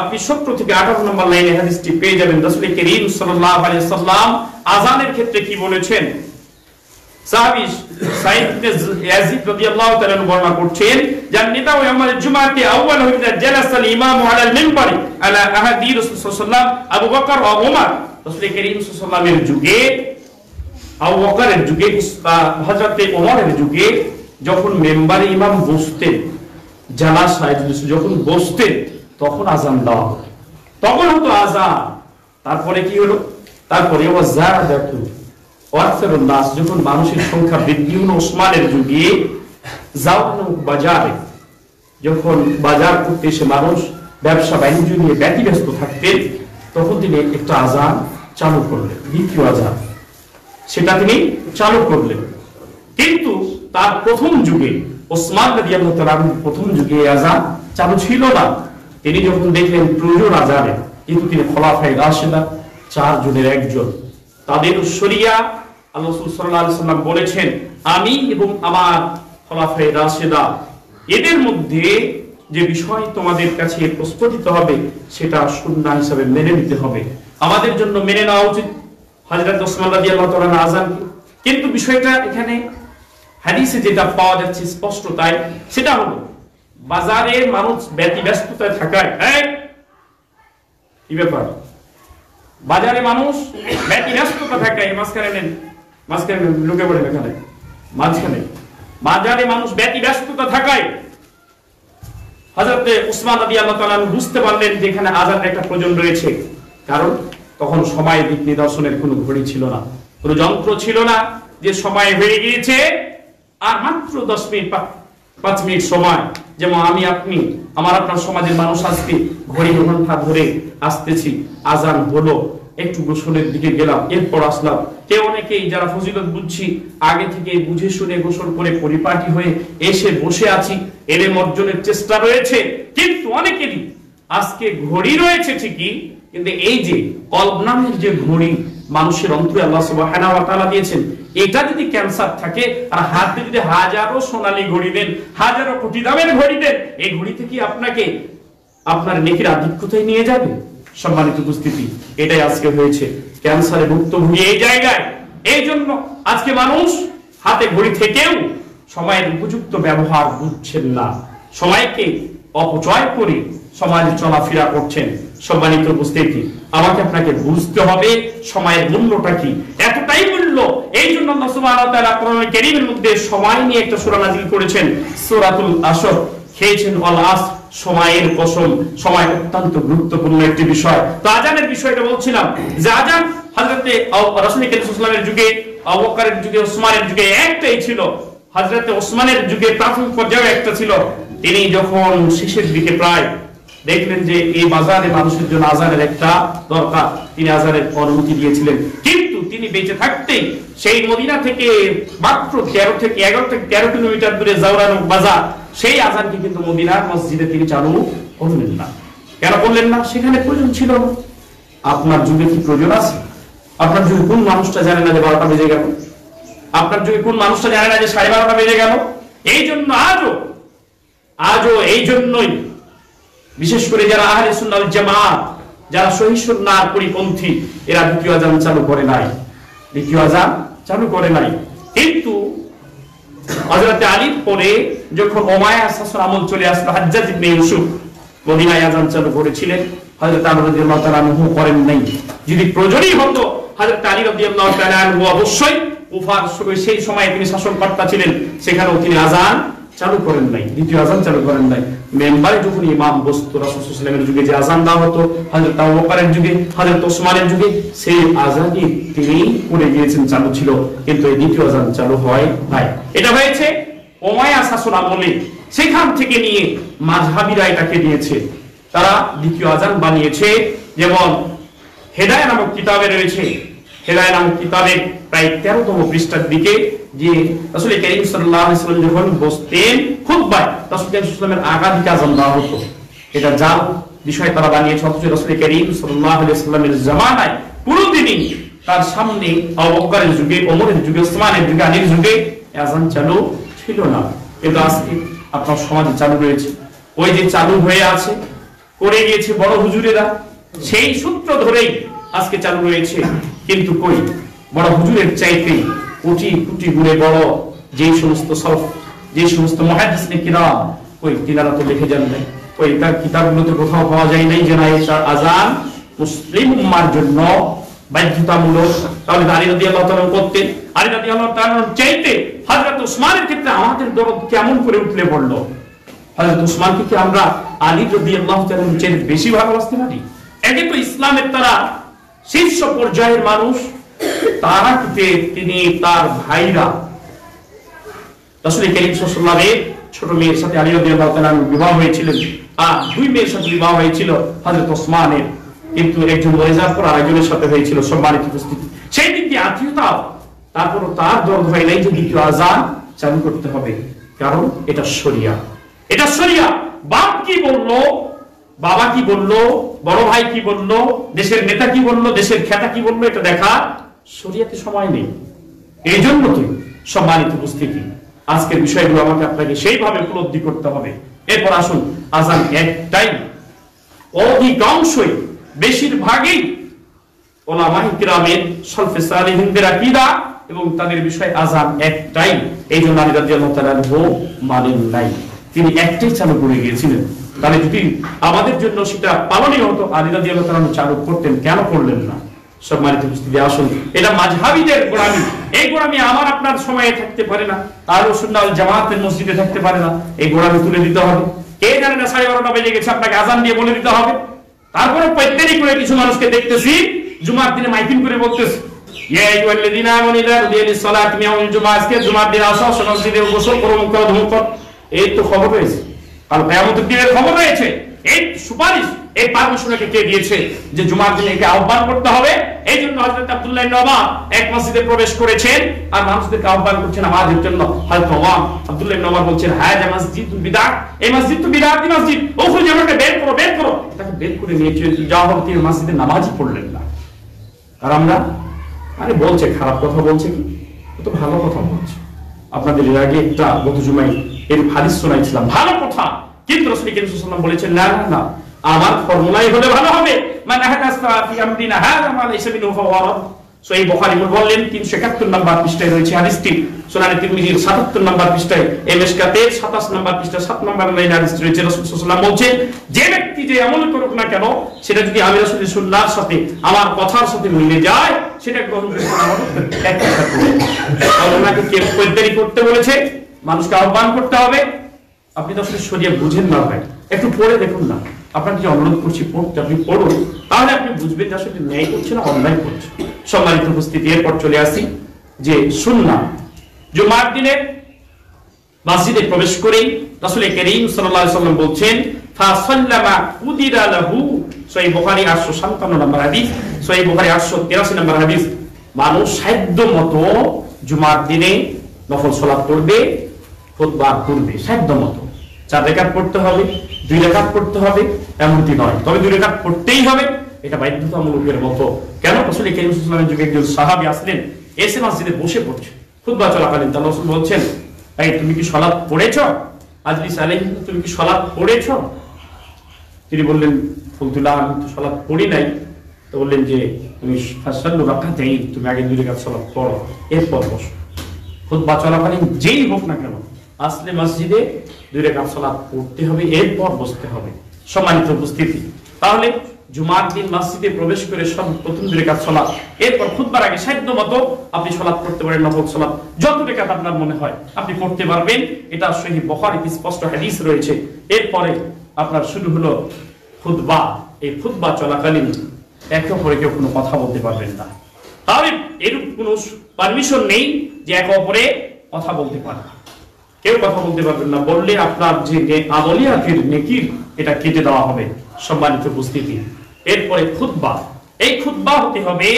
আপনি 17 থেকে 18 নম্বর লাইনে হাদিসটি পেয়ে যাবেন। রাসূল কারীম সাল্লাল্লাহু আলাইহি ওয়াসাল্লাম আযানের ক্ষেত্রে কি বলেছেন? সাহাবী সাঈদ ইবনে ইয়াজিদ রাদিয়াল্লাহু তাআলা বর্ণনা করছেন, জান্নাতা ওয়া ইয়াউমাল জুমআতি আউয়াল ইযা জালাসা আল ইমামু আলাল মিম্বারি আলা আহাদি রাসূল সাল্লাল্লাহু আলাইহি ওয়াসাল্লাম আবু বকর ওয়া উমর। রাসূল কারীম সাল্লাল্লাহু আলাইহি ওয়াসাল্লামের যুগে, আবু বকরের যুগে, হযরতে ওমরের যুগে যখন মিম্বারে ইমাম বসতেন, জালাসায় যখন বসতেন, তখন আযান দেওয়া হতো, তখন হতো আযান। তারপরে কি হলো? তারপরে ওয়াজাদাতু ওয়াকসারুন নাস, যখন মানুষের সংখ্যা বৃদ্ধি হলো ওসমানের যুগে, যাওয়ানো বাজারে, যখন বাজার করতে এসে মানুষ ব্যবসা বাণিজ্য নিয়ে ব্যতিব্যস্ত থাকতেন, তখন তিনি একটা আযান চালু করলেন, দ্বিতীয় আযান, সেটা তিনি চালু করলেন। কিন্তু তার প্রথম যুগে, ওসমান রাদিয়াল্লাহু তাআলা প্রথম যুগে আযান চালু ছিল না। তিনি যখন দেখলেন প্রয়োজন আযানে, কিন্তু তিনি খোলাফায়ে রাশিদা 4 জনের একজন, তাদের শরিয়া আল্লাহ রাসূল সাল্লাল্লাহু আলাইহি ওয়াসাল্লাম বলেছেন, আমি এবং আমার খোলাফায়ে রাশিদা এদের মধ্যে যে বিষয় তোমাদের কাছে প্রস্তুত হবে, সেটা সুন্নাহ হিসেবে মেনে নিতে হবে। আমাদের জন্য মেনে নেওয়া উচিত হযরত ওসমান রাদিয়াল্লাহু তাআলা আযান। কিন্তু বিষয়টা এখানে হাদিসে যেটা পাওয়া যাচ্ছে স্পষ্ট তাই, সেটা হলো বাজারে মানুষ ব্যতিব্যস্ততায় থাকায়, কি ব্যাপার, বাজারে মানুষ ব্যতিব্যস্ততা থাকায়, মাঝখানে ঢুকে পড়ে, এখানে মাঝখানে বাজারে মানুষ ব্যতিব্যস্ততা থাকায় হযরত ওসমান রাদিয়াল্লাহু তাআলা বুঝতে পারলেন যে এখানে আযানের একটা প্রয়োজন রয়েছে। কারণ তখন সময় দিক নিদর্শনের কোনো ঘড়ি ছিল না, কোনো যন্ত্র ছিল না যে সময় হয়ে গিয়েছে আর মাত্র 10 মিনিট 5 মিনিট সময়, যেমন আমি আপনি আমার আপনার সমাজের মানুষ আজকে ঘড়ি ঘন্টা ধরে আসতেছি, আযান হলো, একটু গোসলের দিকে গেলাম, এরপর আসলাম। কেউ অনেকেই যারা ফজিলত বুঝছি আগে থেকে বুঝে শুনে গোসল করে পরিপাটি হয়ে এসে বসে আছি, এলেম অর্জনের চেষ্টা রয়েছে। কিন্তু অনেকেরই আজকে ঘড়ি রয়েছে ঠিকই, কিন্তু এই যে কলব নামের যে ঘড়ি, মানুষের অন্তরে আল্লাহ সুবহানাহু ওয়া তাআলা দিয়েছেন। এটা যদি ক্যান্সার থাকে আর হাতে যদি হাজারো সোনালী ঘড়ি দেন, হাজারো কোটি দামের ঘড়ি দেন, এই ঘড়িতে কি আপনাকে আপনার নেকির আধিক্যতায় নিয়ে যাবে? সম্মানিত উপস্থিতি, এটাই আজকে হয়েছে ক্যান্সারে ভুক্তভোগী এই জায়গায়। এই জন্য আজকে মানুষ হাতে ঘড়ি থেকেও সময়ের উপযুক্ত ব্যবহার বুঝছেন না, সময়কে অপচয় করে সমাজে চলাফেরা করছেন। সম্মানিত উপস্থিতি, আমাকে আপনাকে বুঝতে হবে সময়ের মূল্যটা কি, এতটাই মূল্য। এই জন্য আল্লাহ সুবহানাহু ওয়া তাআলা কোরআনুল কারীমের মধ্যে সময় নিয়ে একটা সূরা নাযিল করেছেন, সূরাতুল আসর। খেয়েছেন ওয়াল আসর, সময়ের কসম। সময় অত্যন্ত গুরুত্বপূর্ণ একটি বিষয়। তো আজানের বিষয়টা বলছিলাম যে আজান হযরতে রাসূল করিম সাল্লাল্লাহু আলাইহি ওয়াসাল্লামের যুগে, আবু বকরের যুগে, ওসমানের যুগে একটাই ছিল। হযরতে ওসমানের যুগে প্রাথমিক পর্যায়ে একটা ছিল। তিনি যখন শেষের দিকে প্রায় দেখলেন যে এই বাজারে মানুষের জন্য আজানের একটা দরকার, তিনি আজানের অনুমতি দিয়েছিলেন। কিন্তু তিনি বেঁচে থাকতেই সেই মদিনা থেকে মাত্র 11 কিলোমিটার দূরে জাওরানুক বাজার, সেই আজানকে কিন্তু মদিনার মসজিদে তিনি চালু করলেন না। কেন করলেন না? সেখানে প্রয়োজন ছিল না। আপনার যুগে কি প্রয়োজন আছে? আপনার যুগে কোন মানুষটা জানে না যে 12টা বেজে গেল? আপনার যুগে কোন মানুষটা জানে না যে 12:30 বেজে গেল? এই জন্য আজও এই জন্যই বিশেষ করে যারা আহলে সুন্নাহ ওয়াল জামাত, যারা সহিহ সুন্নাহর পরিপন্থী, এরা দ্বিতীয় আযান চালু করে নাই। কিন্তু হযরত আলীর পরে যখন উমাইয়া শাসন আমল চলে আসলো, হাজ্জাজ ইবনে ইউসুফ মদিনায় আযান চালু করেছিলেন, হযরত আলী রাদিয়াল্লাহু তাআলা আনহু করেন নাই। যদি প্রয়োজনই হতো হযরত আলী রাদিয়াল্লাহু তাআলা আনহু অবশ্যই কুফার সেই সময়ে তিনি শাসনকর্তা ছিলেন, সেখানেও তিনি আযান চালু করেন নাই, দ্বিতীয় আযান চালু করেন নাই। মেম্বারে যখন ইমাম বসতো, রাসূল সাল্লাল্লাহু আলাইহি ওয়াসাল্লামের যুগে যে আযান দেওয়া হতো, হযরত আবু বকরের যুগে, হযরত ওসমানের যুগে, সেই আযানই তিনি করে গিয়েছেন, চালু ছিল। কিন্তু এই দ্বিতীয় আযান চালু হয় নাই। এটা হয়েছে উমাইয়া শাসন আমলে। সেখান থেকে নিয়ে মাযহাবীরা এটাকে নিয়েছে, তারা দ্বিতীয় আযান বানিয়েছে। যেমন হেদায়া নামক কিতাবে রয়েছে, হেদায়া নামক কিতাবের প্রায় 13তম পৃষ্ঠার দিকে, যে রাসূল করিম সাল্লাল্লাহু আলাইহি ওয়াসাল্লাম যখন বসতেন খুতবায়, রাসূল করিম সাল্লাল্লাহু আলাইহি ওয়াসাল্লামের আগাধিক আযান দেওয়া হতো। এটা জাল বিষয় তারা বানিয়েছে। অথচ রাসূল করিম সাল্লাল্লাহু আলাইহি ওয়াসাল্লামের জামানায় পুরোদিনই তার সামনে আবু বকরের যুগে, ওমরের যুগে, ওসমানের যুগে, আলীর যুগে আযান চালু ছিল না। কিন্তু আজকে আপনার সমাজে চালু রয়েছে। ওই যে চালু হয়ে আছে, করে গিয়েছে বড় হুজুরেরা, সেই সূত্র ধরেই আজকে চালু রয়েছে। কিন্তু কই, বড় হুজুরের চাইতে কোটি কোটি গুণে বড় যে সমস্ত সলফ, যে সমস্ত মুহাদ্দিসিনে কিরাম, কই তিনারা তো লিখে যান নাই। কই তার কিতাবগুলোতে কোথাও পাওয়া যায় নাই যে না এটা আযান মুসলিম উম্মার জন্য বাধ্যতামূলক। তাহলে আলী রাদিয়াল্লাহু তাআলা করতেন। আলী রাদিয়াল্লাহু তাআলার চাইতে হযরত ওসমানের ক্ষেত্রে আমাদের দরদ কেমন করে উঠলে পড়ল। হযরত ওসমানকে কি আমরা আলী রাদিয়াল্লাহু তাআলার চেয়ে বেশি ভালোবাসতে পারি? একে তো ইসলামের তারা শীর্ষ পর্যায়ের মানুষ, তারা তিনি তার ভাইরা, রাসূল করিম সাল্লাল্লাহু আলাইহি ওয়াসাল্লামের ছোট মেয়ের সাথে আলী রাদিয়াল্লাহু তাআলা বিবাহ হয়েছিল, আর দুই মেয়ের সাথে বিবাহ হয়েছিল হযরত ওসমানের। কিন্তু একজন মরে যাওয়ার পর আরেকজনের সাথে হয়েছিল। সম্মানিত উপস্থিতি, সেই দিক দিয়ে আত্মীয়তা, তারপরও তার দরদ হয় নাই যে দ্বিতীয় আযান চালু করতে হবে, কারণ এটা শরিয়া। এটা শরিয়া। বাপ কি বললো, বাবা কি বললো, বড় ভাই কি বললো, দেশের নেতা কি বললো, দেশের খেতা কি বললো, এটা দেখা শরিয়াতে সময় নেই। এই জন্য তো সম্মানিত উপস্থিতি, আজকের বিষয়গুলো আমাকে আপনাকে সেইভাবে উপলব্ধি করতে হবে। এরপর আসুন, আযান একটাই। অধিকাংশই, বেশিরভাগই উলামায়ে কিরামের সলফে সালিহিনদের আকীদা এবং তাদের বিষয় আযান একটাই। এই জন্য আলী রাদিয়াল্লাহু তাআলা মানেন নাই, তিনি একটাই চালু করে গিয়েছিলেন। তাহলে যদি আমাদের জন্য সেটা পালনীয় হতো, আলী রাদিয়াল্লাহু তাআলা চালু করতেন, কেন করলেন না? সম্মানিত উপস্থিতি, আসুন, এটা মাযহাবীদের গোলামি। এই গোলামি আমার আপনার সময়ে থাকতে পারে না, আহলে সুন্নাহ ওয়াল জামাতের মসজিদে থাকতে পারে না। এই গোলামি তুলে দিতে হবে। কে জানে না 12:30 বেজে গেছে, আপনাকে আযান দিয়ে বলে দিতে হবে। তারপরে পয়ত্তেরি করে কিছু মানুষকে দেখতেছি জুমার দিনে মাইকিং করে বলতেছে, ইয়া আইয়ুহাল্লাযীনা আমানু ইযা নুদিয়া লিস-সালাতি মিন ইয়াউমিল জুমআহ, আজকে জুমার দিন আসো, মসজিদে গোসল করো, মুখ ধুও কর। এই তো খবর রয়েছে, কাল কিয়ামতের দিনের খবর রয়েছে। এই সুপারিশ, এই পারমিশনকে কে দিয়েছে যে জুমার দিনে একে আহ্বান করতে হবে? এই জন্য হযরত আব্দুল্লাহ ইবনে ওমর এক মসজিদে প্রবেশ করেছেন আর মানুষদেরকে আহ্বান করছেন নামাজের জন্য। হযরত ওমর, আব্দুল্লাহ ইবনে ওমর বলছেন, হাযা মসজিদুল বিদআহ, এই মসজিদ তো বিদআতি মসজিদ, ওখানে আমাকে বের করো। তাকে বের করে নিয়ে যাওয়া হলো, তিনি মসজিদে নামাজই পড়লেন না। আর আমরা আরে বলছে খারাপ কথা বলছে কি, তো ভালো কথা বলছে। আপনাদের এর আগে একটা গত জুমায় এর হাদিস শোনাইছিলাম, ভালো কথা, কিন্তু রাসূল করিম সাল্লাল্লাহু আলাইহি ওয়াসাল্লাম বলেছেন না না না, আমার ফর্মুলাই হলে ভালো হবে, মান আহদাসা ফি আমরিনা হাযা মা লাইসা মিনহু ফাহুয়া রাদ। সহিহ বুখারী বললেন 371 নম্বর পৃষ্ঠায় রয়েছে হাদিসটি, সুনান তিরমিজির 77 নম্বর পৃষ্ঠায়, এই মিশকাতের 27 নম্বর পৃষ্ঠা 7 নম্বর লাইনে হাদিসটি রয়েছে। রাসূল সাল্লাল্লাহু আলাইহি ওয়াসাল্লাম বলছেন, যে ব্যক্তি যে আমল করুক না কেন সেটা যদি আমি রাসূলের সুন্নাহর সাথে আমার কথার সাথে মিলে যায় সেটা গ্রহণ করে একটা সাথে। আর ওনাকে কে পরিত্যাগ করতে বলেছে? মানুষকে আহ্বান করতে হবে। আপনি তো আসলে শরীয়ত বুঝেন না ভাই, একটু পড়ে দেখুন না। আপনাকে যে অনুরোধ করছি পড়তে, আপনি পড়ুন, তাহলে আপনি বুঝবেন যে আসলে ন্যায় করছে না অন্যায় করছে। সম্মানিত উপস্থিতি, এরপর চলে আসি যে সুন্নাহ। জুমার দিনে মসজিদে প্রবেশ করেই রাসূল করিম সাল্লাল্লাহু আলাইহি ওয়াসাল্লাম বলছেন, ফাসাল্লামা কুদিরা লাহু। সহিহ বুখারী 857 নম্বর হাদিস, সহিহ বুখারী 883 নম্বর হাদিস। মানুষ সাধ্য মতো জুমার দিনে নফল সালাত পড়বে, খুতবা পড়বে সাধ্য মতো। 4 রাকাত পড়তে হবে, 2 রাকাত পড়তে হবে এমনটি নয়, তবে 2 রাকাত পড়তেই হবে, এটা বাধ্যতামূলকের মতো। কেন? রাসূল করিম সাল্লাল্লাহু আলাইহি ওয়াসাল্লামের যুগে একজন সাহাবী আসলেন, এসে মসজিদে বসে পড়ছে, খুতবা চলাকালীন তাআলা রাসূল বলছেন, এই তুমি কি সালাত পড়েছো? আজলিস আলাইহি, তুমি কি সালাত পড়েছো? তিনি বললেন, ফুলতুল্লাহ, আমি তো সালাত পড়ি নাই। তো বললেন যে তুমি ফাসাল্লু রাকাতাইন, তুমি আগে 2 রাকাত সালাত পড়ো, এরপর বসো। খুতবা চলাকালীন যেই হোক না কেন আসলে মসজিদে 2 রাকাত সালাত পড়তে হবে, এরপর বসতে হবে। সম্মানিত উপস্থিতি, তাহলে জুমার দিন মসজিদে প্রবেশ করে প্রথম 2 রাকাত সালাত, এরপর খুতবার আগে সাধ্য মতো আপনি সালাত পড়তে পারেন, নফল সালাত যত রাকাত আপনার মনে হয় আপনি পড়তে পারবেন। এটা সহিহ বুখারীতে স্পষ্ট হাদিস রয়েছে। এরপরে আপনার শুরু হলো খুতবা। এই খুতবা চলাকালীন একে অপরে কেউ কোনো কথা বলতে পারবেন না। তাহলে এরূপ কোনো পারমিশন নেই যে একে অপরে কথা বলতে পারে, কেউ কথা বলতে পারবেন না। বললে আপনার যে আমলিয়াতের নেকির এটা কেটে দেওয়া হবে। সম্মানিত উপস্থিতি, এরপরে খুতবা, এই খুতবা হতে হবে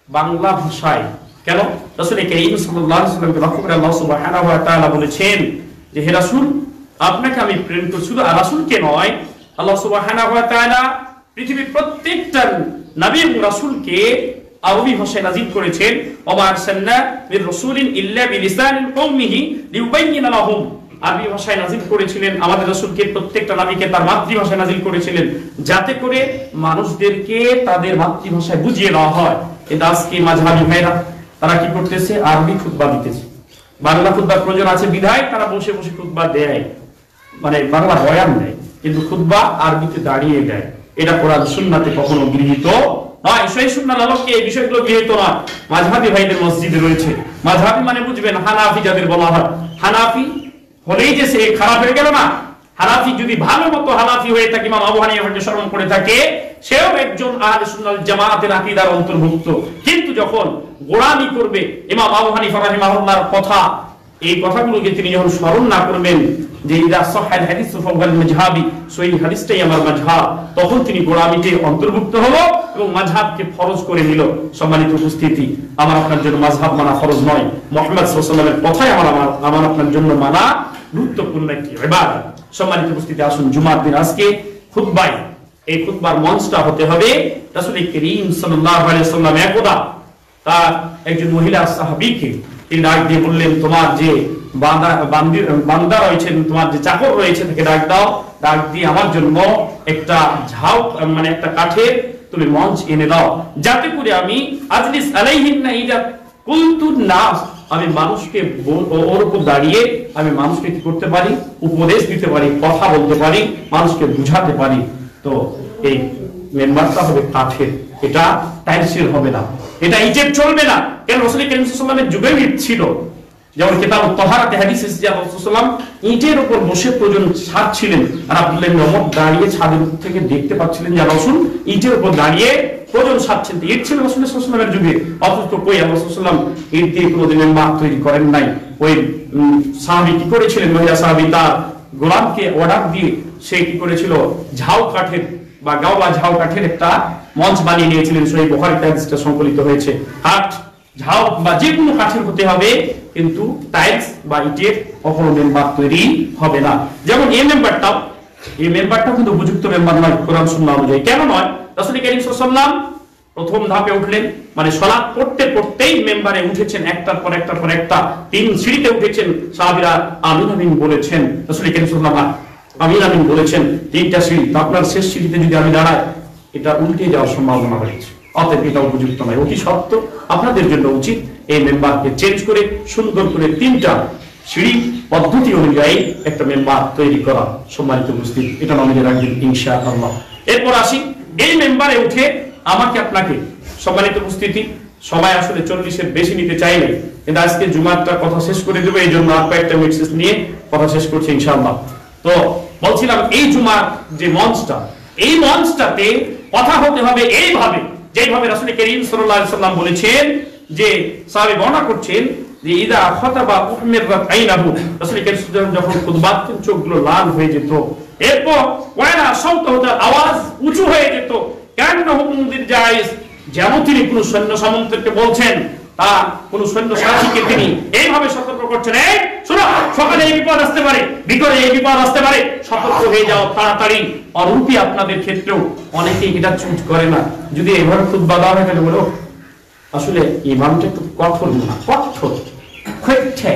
বাংলা ভাষায়। কেন? রাসূল করিম সাল্লাল্লাহু আলাইহি ওয়াসাল্লামকে লক্ষ্য করে আল্লাহ সুবহানাহু ওয়া তাআলা বলেছেন যে হে রাসূল, আপনাকে আমি প্রেরণ করছি। শুধু রাসূলকে নয়, আল্লাহ সুবহানাহু ওয়া তাআলা পৃথিবীর প্রত্যেকটা নবী এবং রাসূলকে আরবি ভাষায় নাযিল করেছেন। ওয়া আরসালনা মির রাসূলিন ইল্লা বিলিসানিল কওমিহি লিউবাইয়িনা লাহুম। আরবি ভাষায় নাযিল করেছিলেন আমাদের রাসূলকে, প্রত্যেকটা নবীকে তার মাতৃভাষায় নাযিল করেছিলেন, যাতে করে মানুষদেরকে তাদের মাতৃভাষায় বুঝিয়ে দেওয়া হয়। কিন্তু আজকে মাযহাবী ভাইরা তারা কি করতেছে? আরবি খুতবা দিতেছে। বাংলা খুতবার প্রয়োজন আছে বিধায় তারা বসে বসে খুতবা দেয়, মানে বাংলা বয়ান দেয়, কিন্তু খুতবা আরবিতে দাঁড়িয়ে দেয়। এটা কোরআন সুন্নাতে কখনো গৃহীত নয়। সেই সুন্নাহর আলোকে এই বিষয়গুলো গৃহীত নয়। মাযহাবী ভাইদের মসজিদে রয়েছে। মাযহাবী মানে বুঝবেন হানাফি যাদের বলা হয়। হানাফি হলেই যে সে খারাপ হয়ে গেল না। হানাফি যদি ভালো মতো হানাফি হয়ে থাকে, ইমাম আবু হানিফাকে স্মরণ করে থাকে, সেও একজন আহলে সুন্নাত জামাতের আকীদার অন্তর্ভুক্ত। কিন্তু যখন গোলামি করবে ইমাম আবু হানিফা রাহিমাহুল্লাহর কথা, এই কথাগুলোকে তিনি যখন স্মরণ না করবেন যে ইদা সাহাল হাদিস ফাওয়াল মাযহাবি, সহিহ হাদিসটাই আমার মাযহাব, তখন তিনি গোলামিতে অন্তর্ভুক্ত হলো এবং মাযহাবকে ফরজ করে নিল। সম্মানিত উপস্থিতি, আমার আপনার জন্য মাযহাব মানা ফরজ নয়, মুহাম্মদ সাল্লাল্লাহু আলাইহি ওয়াসাল্লামের কথাই আমার আপনার জন্য মানা গুরুত্বপূর্ণ একটি ইবাদত। সম্মানিত উপস্থিতি, আসুন জুমার দিন আজকে খুতবায়, এই খুতবার মঞ্চটা হতে হবে রাসূল করিম সাল্লাল্লাহু আলাইহি ওয়াসাল্লাম একদা তার একজন মহিলা সাহাবীকে তিনি ডাক দিয়ে বললেন, তোমার যে বান্দা রয়েছেন, তোমার যে চাকর রয়েছে তাকে ডাক দাও, ডাক দিয়ে আমার জন্য একটা ঝাউ, মানে একটা কাঠের তুমি মঞ্চ এনে দাও, যাতে করে আমি আজলিস আলাইহিন্না ইদা কুলতুন নাস, আমি মানুষকে ওর উপর দাঁড়িয়ে আমি মানুষকে কি করতে পারি? উপদেশ দিতে পারি, কথা বলতে পারি, মানুষকে বুঝাতে পারি। তো এই মেম্বারটা হবে কাঠের, এটা টাইলসের হবে না, এটা ইটের চলবে না। কেন? রাসূল করিম সাল্লাল্লাহু আলাইহি ওয়াসাল্লামের যুগে ইট ছিল। যেমন কিতাব তাহারাতে হাদিসে এসেছে রাসূল সাল্লাল্লাহু আলাইহি ওয়াসাল্লাম ইটের উপর বসে প্রয়োজন ছাদছিলেন, আর আব্দুল্লাহ ইবনে ওমর দাঁড়িয়ে ছাদের উপর থেকে দেখতে পাচ্ছিলেন যে রাসূল ইটের উপর দাঁড়িয়ে প্রয়োজন ছাদছেন। ইট ছিল রাসূল সাল্লাল্লাহু আলাইহি ওয়াসাল্লামের যুগে, অথচ কই রাসূল সাল্লাল্লাহু আলাইহি ওয়াসাল্লাম ইট দিয়ে কোনোদিন মাঠ তৈরি করেন নাই। ওই সাহাবী কি করেছিলেন? মহিলা সাহাবী তার গোলামকে অর্ডার দিয়ে সে কি করেছিল? ঝাউ কাঠের বা গাওয়া ঝাউ কাঠের একটা মঞ্চ বানিয়ে নিয়েছিলেন। সহিহ বুখারীতে হাদিসটা সংকলিত হয়েছে। কাঠ, ঝাউ বা যে কোনো কাঠের হতে হবে, কিন্তু টাইলস বা ইটের কখনো মেম্বার তৈরি হবে না। যেমন এই মেম্বারটা কিন্তু উপযুক্ত মেম্বার নয় কোরআন সুন্নাহ অনুযায়ী। কেন নয়? রাসূল করিম সাল্লাল্লাহু আলাইহি ওয়াসাল্লাম প্রথম ধাপে উঠলেন, মানে সালাত পড়তে পড়তেই মেম্বারে উঠেছেন, একটার পর একটার পর একটা 3 সিঁড়িতে উঠেছেন। সাহাবীরা আমিন আমিন বলেছেন, রাসূল করিম সাল্লাল্লাহু আলাইহি ওয়াসাল্লাম আমিন আমিন বলেছেন 3টা সিঁড়ি। তো আপনার শেষ সিঁড়িতে যদি আমি দাঁড়াই, এটা উল্টে যাওয়ার সম্ভাবনা রয়েছে, অতএব এটা উপযুক্ত নয়। অতি সত্য আপনাদের জন্য উচিত এই মেম্বারকে চেঞ্জ করে সুন্দর করে 3টা সিঁড়ি পদ্ধতি অনুযায়ী একটা মেম্বার তৈরি করা। সম্মানিত উপস্থিতি, এটা নজরে রাখবেন ইনশাআল্লাহ। এরপর আসি, এই মেম্বারে উঠে আমাকে আপনাকে, সম্মানিত উপস্থিতি, সবাই আসলে 40-এর বেশি নিতে চাইলে, কিন্তু আজকে জুমারটা কথা শেষ করে দেবো, এই জন্য আর কয়েকটা মেসেজ নিয়ে কথা শেষ করছি ইনশাআল্লাহ। তো বলছিলাম, এই জুমার যে মঞ্চটা, এই মঞ্চটাতে কথা হতে হবে এইভাবে, যেভাবে রাসূল করিম সাল্লাল্লাহু আলাইহি ওয়াসাল্লাম বলেছেন, যে সাহাবী বর্ণনা করছেন যে ইদা খাতাবা উহমিরাত আইনাহু, রাসূল করিম সাল্লাল্লাহু আলাইহি ওয়াসাল্লাম যখন খুতবা দিতেন চোখগুলো লাল হয়ে যেত, এরপর ওয়ালা সাউতাহু, আওয়াজ উঁচু হয়ে যেত, কান্নাহু মুনদির জায়েজ, যেন তিনি কোন সৈন্য সামন্তকে বলছেন, তা কোন সৈন্য সাথীকে তিনি এইভাবে সতর্ক করছেন, এই শোনো, সকালে এই বিপদ আসতে পারে, বিকেলে এই বিপদ আসতে পারে, সতর্ক হয়ে যাও তাড়াতাড়ি। অরূপী আপনাদের ক্ষেত্রেও অনেকেই এটা চুজ করে না। যদি এইভাবে খুতবা দেওয়া হয় তাহলে বলো আসলে ইমামটা একটু কঠোর না, কঠোর খৈঠে,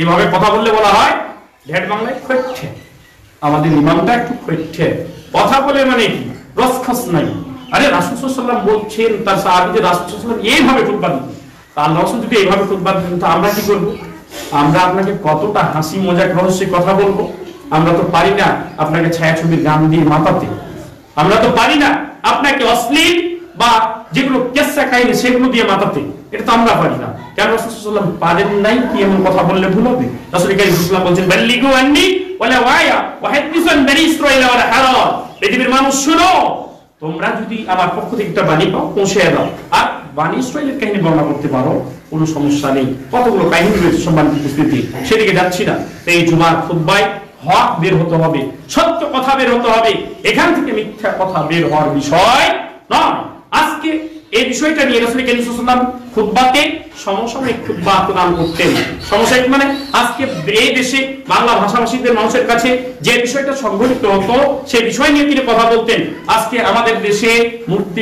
এভাবে কথা বললে বলা হয় ঢেট বাংলায় খৈঠে, আমাদের ইমামটা একটু খৈঠে কথা বলে, মানে কি রসখস নাই। আরে রাসূল সাল্লাল্লাহু আলাইহি ওয়াসাল্লাম বলছেন তার সাহাবীদের রাসূল সাল্লাল্লাহু আলাইহি ওয়াসাল্লাম এইভাবে খুতবা দিতেন, তা আল্লাহ রাসূল যদি এইভাবে খুতবা দিতেন তো আমরা কি করব? আমরা আপনাকে কতটা হাসি মজাক রহস্যে কথা বলবো? আমরা তো পারি না আপনাকে ছায়াছবির গান দিয়ে মাতাতে, আমরা তো পারি না আপনাকে অশ্লীল বা যেগুলো কেসা কাহিনী সেগুলো দিয়ে মাতাতে, এটা তো আমরা পারি না। কেন রাসূল সাল্লাল্লাহু আলাইহি ওয়াসাল্লাম পারেন নাই কি এমন কথা বললে ভুল হবে? রাসূল করিম সাল্লাল্লাহু আলাইহি ওয়াসাল্লাম বলেন বাল্লিগু আন্নি ওয়ালা ওয়ায়া ওয়া হাদিসু আন বনি ইসরাঈল ওয়ালা হারাম, পৃথিবীর মানুষ শুনো, তোমরা যদি আমার পক্ষ থেকে একটা বাণী পাও পৌঁছে দাও, আর বনি ইসরাঈলের কাহিনী বর্ণনা করতে পারো, কোনো সমস্যা নেই। কতগুলো কাহিনী রয়েছে সম্মানিত উপস্থিতি, সেদিকে যাচ্ছি না। এই জুমার খুতবায় হক বের হতে হবে, সত্য কথা বের হতে হবে, এখান থেকে মিথ্যা কথা বের হওয়ার বিষয় নয়। আজকে এই বিষয়টা নিয়ে রাসূল করিম সাল্লাল্লাহু আলাইহি ওয়াসাল্লাম খুতবাতে সমসাময়িক খুতবা প্রদান করতেন। সমসাময়িক মানে আজকে এই দেশে বাংলা ভাষাভাষীদের মানুষের কাছে যে বিষয়টা সংঘটিত হতো সেই বিষয় নিয়ে তিনি কথা বলতেন। আজকে আমাদের দেশে মূর্তি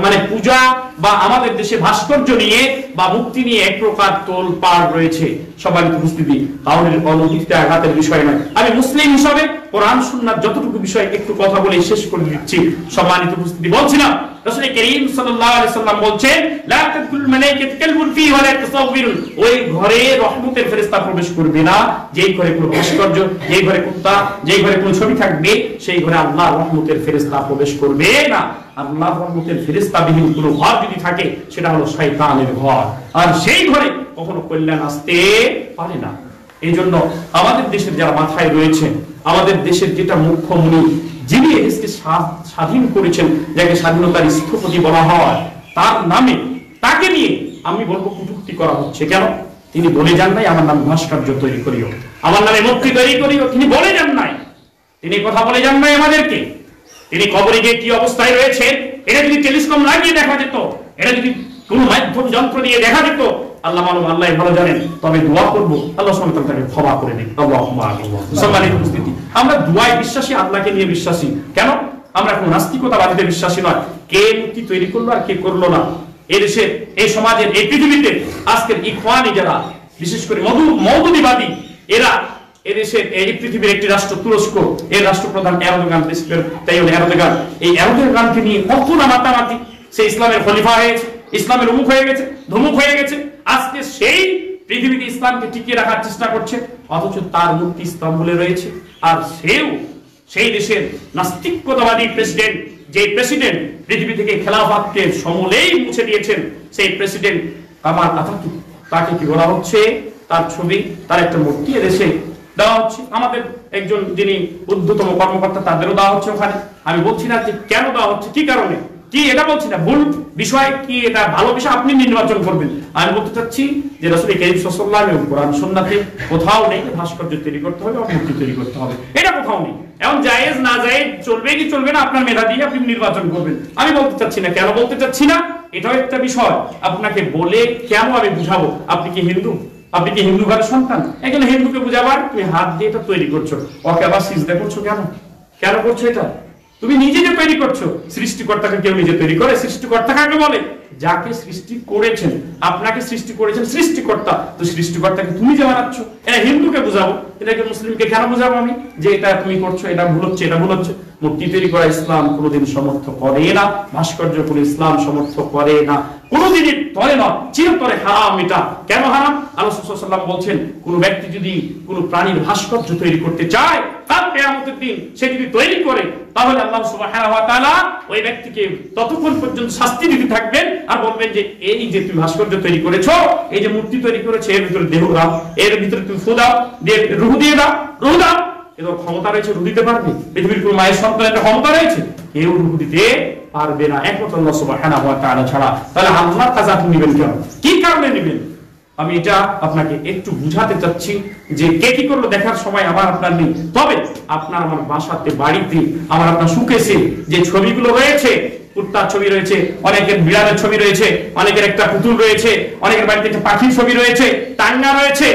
মানে পূজা বা আমাদের দেশে ভাস্কর্য নিয়ে বা মুক্তি নিয়ে এক প্রকার তোলপাড় রয়েছে। সম্মানিত উপস্থিতি, তাহলে অনুভূতিতে আঘাতের বিষয় নয়। আমি মুসলিম হিসাবে কোরআন সুন্নাহর যতটুকু বিষয় একটু কথা বলে শেষ করে দিচ্ছি। সম্মানিত উপস্থিতি, বলছিলাম রাসূল করিম সাল্লাল্লাহু আলাইহি ওয়াসাল্লাম বলছেন লা তাদখুল মালাইকাতু কালবুন ফি ওয়া লা তাসাওবিরুন, ওই ঘরে রহমতের ফেরেশতা প্রবেশ করবে না যেই ঘরে কোনো ভাস্কর্য, যেই ঘরে কুত্তা, যেই ঘরে কোনো ছবি থাকবে সেই ঘরে আল্লাহর রহমতের ফেরেশতা প্রবেশ করবে না। আল্লাহর রহমতের ফেরেশতাবিহীন কোনো ঘর যদি থাকে সেটা হলো শয়তানের ঘর, আর সেই ঘরে কখনো কল্যাণ আসতে পারে না। এই জন্য আমাদের দেশের যারা মাথায় রয়েছে, আমাদের দেশের যেটা মুখ্যমন্ত্রী যিনি দেশকে স্বাধীন করেছেন, যাকে স্বাধীনতার স্থপতি বলা হয়, তার নামে তাকে নিয়ে আমি বলবো কটূক্তি করা হচ্ছে। কেন? তিনি বলে যান নাই আমার নাম ভাস্কর্য তৈরি করিও, আমার নামে মূর্তি তৈরি করিও, তিনি বলে যান নাই, তিনি কথা বলে যান নাই আমাদেরকে। তিনি কবরে গিয়ে কি অবস্থায় রয়েছেন এটা যদি টেলিস্কোপ লাগিয়ে দেখা যেত, এটা যদি কোন মাধ্যম যন্ত্র দিয়ে দেখা যেত, আল্লাহ মালুম, আল্লাহ ভালো জানেন। তবে দোয়া করবো আল্লাহ সুবহানাহু ওয়া তাআলা তাকে ক্ষমা করে দিন। আল্লাহুম্মা আমিন। সম্মানিত উপস্থিতি, আমরা দুয়ায় বিশ্বাসী, আল্লাহকে নিয়ে বিশ্বাসী। কেন? আমরা এখন নাস্তিকতাবাদীতে বিশ্বাসী নয়। কে মূর্তি তৈরি করলো আর কে করলো না, এই দেশে, এই সমাজের, এই পৃথিবীতে আজকের ইখওয়ানি যারা, বিশেষ করে মওদুদিবাদী, এরা এদেশের, এই পৃথিবীর একটি রাষ্ট্র তুরস্ক, এর রাষ্ট্রপ্রধান এরদোগান, এরদোগান, এই এরদোগানকে নিয়ে কত না মাতামাতি, সে ইসলামের খলিফা হয়েছে, ইসলামের অমুক হয়ে গেছে, ধমুক হয়ে গেছে। আজকে সেই পৃথিবীতে ইসলামকে টিকিয়ে রাখার চেষ্টা করছে, অথচ তার মূর্তি ইস্তাম্বুলে রয়েছে। আর সেও সেই দেশের নাস্তিকতাবাদী প্রেসিডেন্ট, যে প্রেসিডেন্ট পৃথিবী থেকে খেলাফতকে সমূলেই মুছে দিয়েছেন, সেই প্রেসিডেন্ট কামাল আতাতুর্ক, তাকে কি বলা হচ্ছে, তার ছবি, তার একটা মূর্তি এদেশে দেওয়া হচ্ছে। আমাদের একজন যিনি ঊর্ধ্বতম কর্মকর্তা, তাদেরও দেওয়া হচ্ছে ওখানে। আমি বলছি না যে কেন দেওয়া হচ্ছে, কি কারণে, কি এটা বলছি না, ভুল বিষয় কি, এটা ভালো বিষয়, আপনি নির্বাচন করবেন। আমি বলতে চাচ্ছি যে রাসূল করিম সাল্লাল্লাহু আলাইহি ওয়াসাল্লাম কোরআন সুন্নাতে কোথাও নেই ভাস্কর্য তৈরি করতে হবে, মূর্তি তৈরি করতে হবে, এটা কোথাও নেই। এখন জায়েজ না জায়েজ, চলবে কি চলবে না, আপনার মেধা দিয়ে আপনি নির্বাচন করবেন। আমি বলতে চাচ্ছি না। কেন বলতে চাচ্ছি না? এটাও একটা বিষয় আপনাকে বলে কেন আমি বুঝাবো। আপনি কি হিন্দু? আপনি কি হিন্দু ঘরের সন্তান? এখানে হিন্দুকে বুঝাবার তুমি হাত দিয়ে এটা তৈরি করছো, ওকে আবার সিজদা করছো। কেন? কেন করছো এটা? তুমি নিজে যে তৈরি করছো, সৃষ্টিকর্তাকে কেউ নিজে তৈরি করে? সৃষ্টিকর্তা কাকে বলে? যাকে সৃষ্টি করেছেন। আপনাকে সৃষ্টি করেছেন সৃষ্টিকর্তা, তো সৃষ্টিকর্তাকে তুমি যে বানাচ্ছ, এটা হিন্দুকে বুঝাবো, এটাকে মুসলিমকে কেন বুঝাবো আমি যে এটা তুমি করছো, এটা ভুল হচ্ছে, এটা ভুল হচ্ছে? মূর্তি তৈরি করা ইসলাম কোনোদিন সমর্থ করে না, ভাস্কর্য কোনো ইসলাম সমর্থ করে না, কোনোদিনই করে না, চিরতরে হারাম। এটা কেন হারাম? আল্লাহ রাসূল সাল্লাল্লাহু আলাইহি ওয়াসাল্লাম বলছেন, কোন ব্যক্তি যদি কোন প্রাণীর ভাস্কর্য তৈরি করতে চায়, তার কিয়ামতের দিন সে যদি তৈরি করে, তাহলে আল্লাহ সুবহানাহু ওয়া তাআলা ওই ব্যক্তিকে ততক্ষণ পর্যন্ত শাস্তি দিতে থাকবেন আর বলবেন যে এই যে তুমি ভাস্কর্য তৈরি করেছো, এই যে মূর্তি তৈরি করেছো, এর ভিতরে দেহ দাও, এর ভিতরে তুমি ফু দাও, দিয়ে রূহ দিয়ে দাও, রূহ দাও। এর ক্ষমতা রয়েছে রূহ দিতে পারবে? পৃথিবীর কোন মায়ের সন্তানের ক্ষমতা রয়েছে? কেউ রূহ দিতে পারবে না একমাত্র আল্লাহ সুবহানাহু ওয়া তাআলা ছাড়া। তাহলে আল্লাহর কাজ আপনি নেবেন কেন? কি কারণে নেবেন? আমি এটা আপনাকে একটু বুঝাতে চাচ্ছি যে কে কি করলো দেখার সময় আমার আপনার নেই। তবে আপনার আমার বাসাতে, বাড়িতে আমার আপনার সুকেছে যে ছবিগুলো রয়েছে, কুত্তার ছবি রয়েছে, অনেকের বিড়ালের ছবি রয়েছে, অনেকের একটা পুতুল রয়েছে, অনেকের বাড়িতে একটা পাখির ছবি রয়েছে, টাঙ্গা রয়েছে,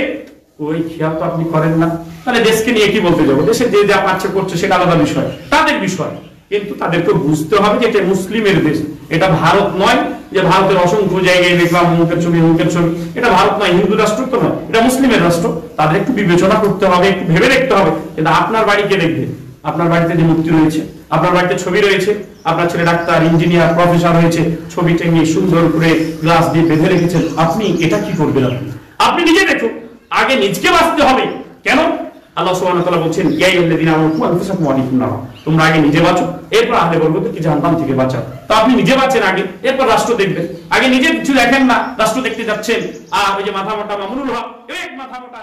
ওই খেয়াল তো আপনি করেন না। তাহলে দেশকে নিয়ে কি বলতে যাবো? দেশে যে যা পাচ্ছে করছে সেটা আলাদা বিষয়, তাদের বিষয়, কিন্তু তাদেরকে বুঝতে হবে যে এটা মুসলিমের দেশ, এটা ভারত নয় যে ভারতের অসংখ্য জায়গায় দেখলাম মুখের ছবি, মুখের ছবি। এটা ভারত নয়, হিন্দু রাষ্ট্র তো নয়, এটা মুসলিমের রাষ্ট্র। তাদের একটু বিবেচনা করতে হবে, একটু ভেবে দেখতে হবে। কিন্তু আপনার বাড়িকে দেখবে, আপনার বাড়িতে যে মূর্তি রয়েছে, আপনার বাড়িতে ছবি রয়েছে, আপনার ছেলে ডাক্তার, ইঞ্জিনিয়ার, প্রফেসর হয়েছে, ছবিটা নিয়ে সুন্দর করে গ্লাস দিয়ে বেঁধে রেখেছেন, আপনি এটা কি করবেন? আপনি নিজে দেখুন, আগে নিজকে বাঁচতে হবে। কেন? আল্লাহ সুবহানাহু ওয়া তাআলা বলছেন, ইয়া আইয়ুহাল্লাযীনা আমানু কু আনফুসাকুম ওয়া আহলিকুম নারা, তোমরা আগে নিজে বাঁচো, এরপর আহলে বর্গকে জাহান্নাম থেকে বাঁচাও। তো আপনি নিজে বাঁচেন আগে, এরপর রাষ্ট্র দেখবেন। আগে নিজে কিছু দেখেন না, রাষ্ট্র দেখতে যাচ্ছেন। আর ওই যে মাথা মোটা মামুনুল হক, এক মাথা মোটা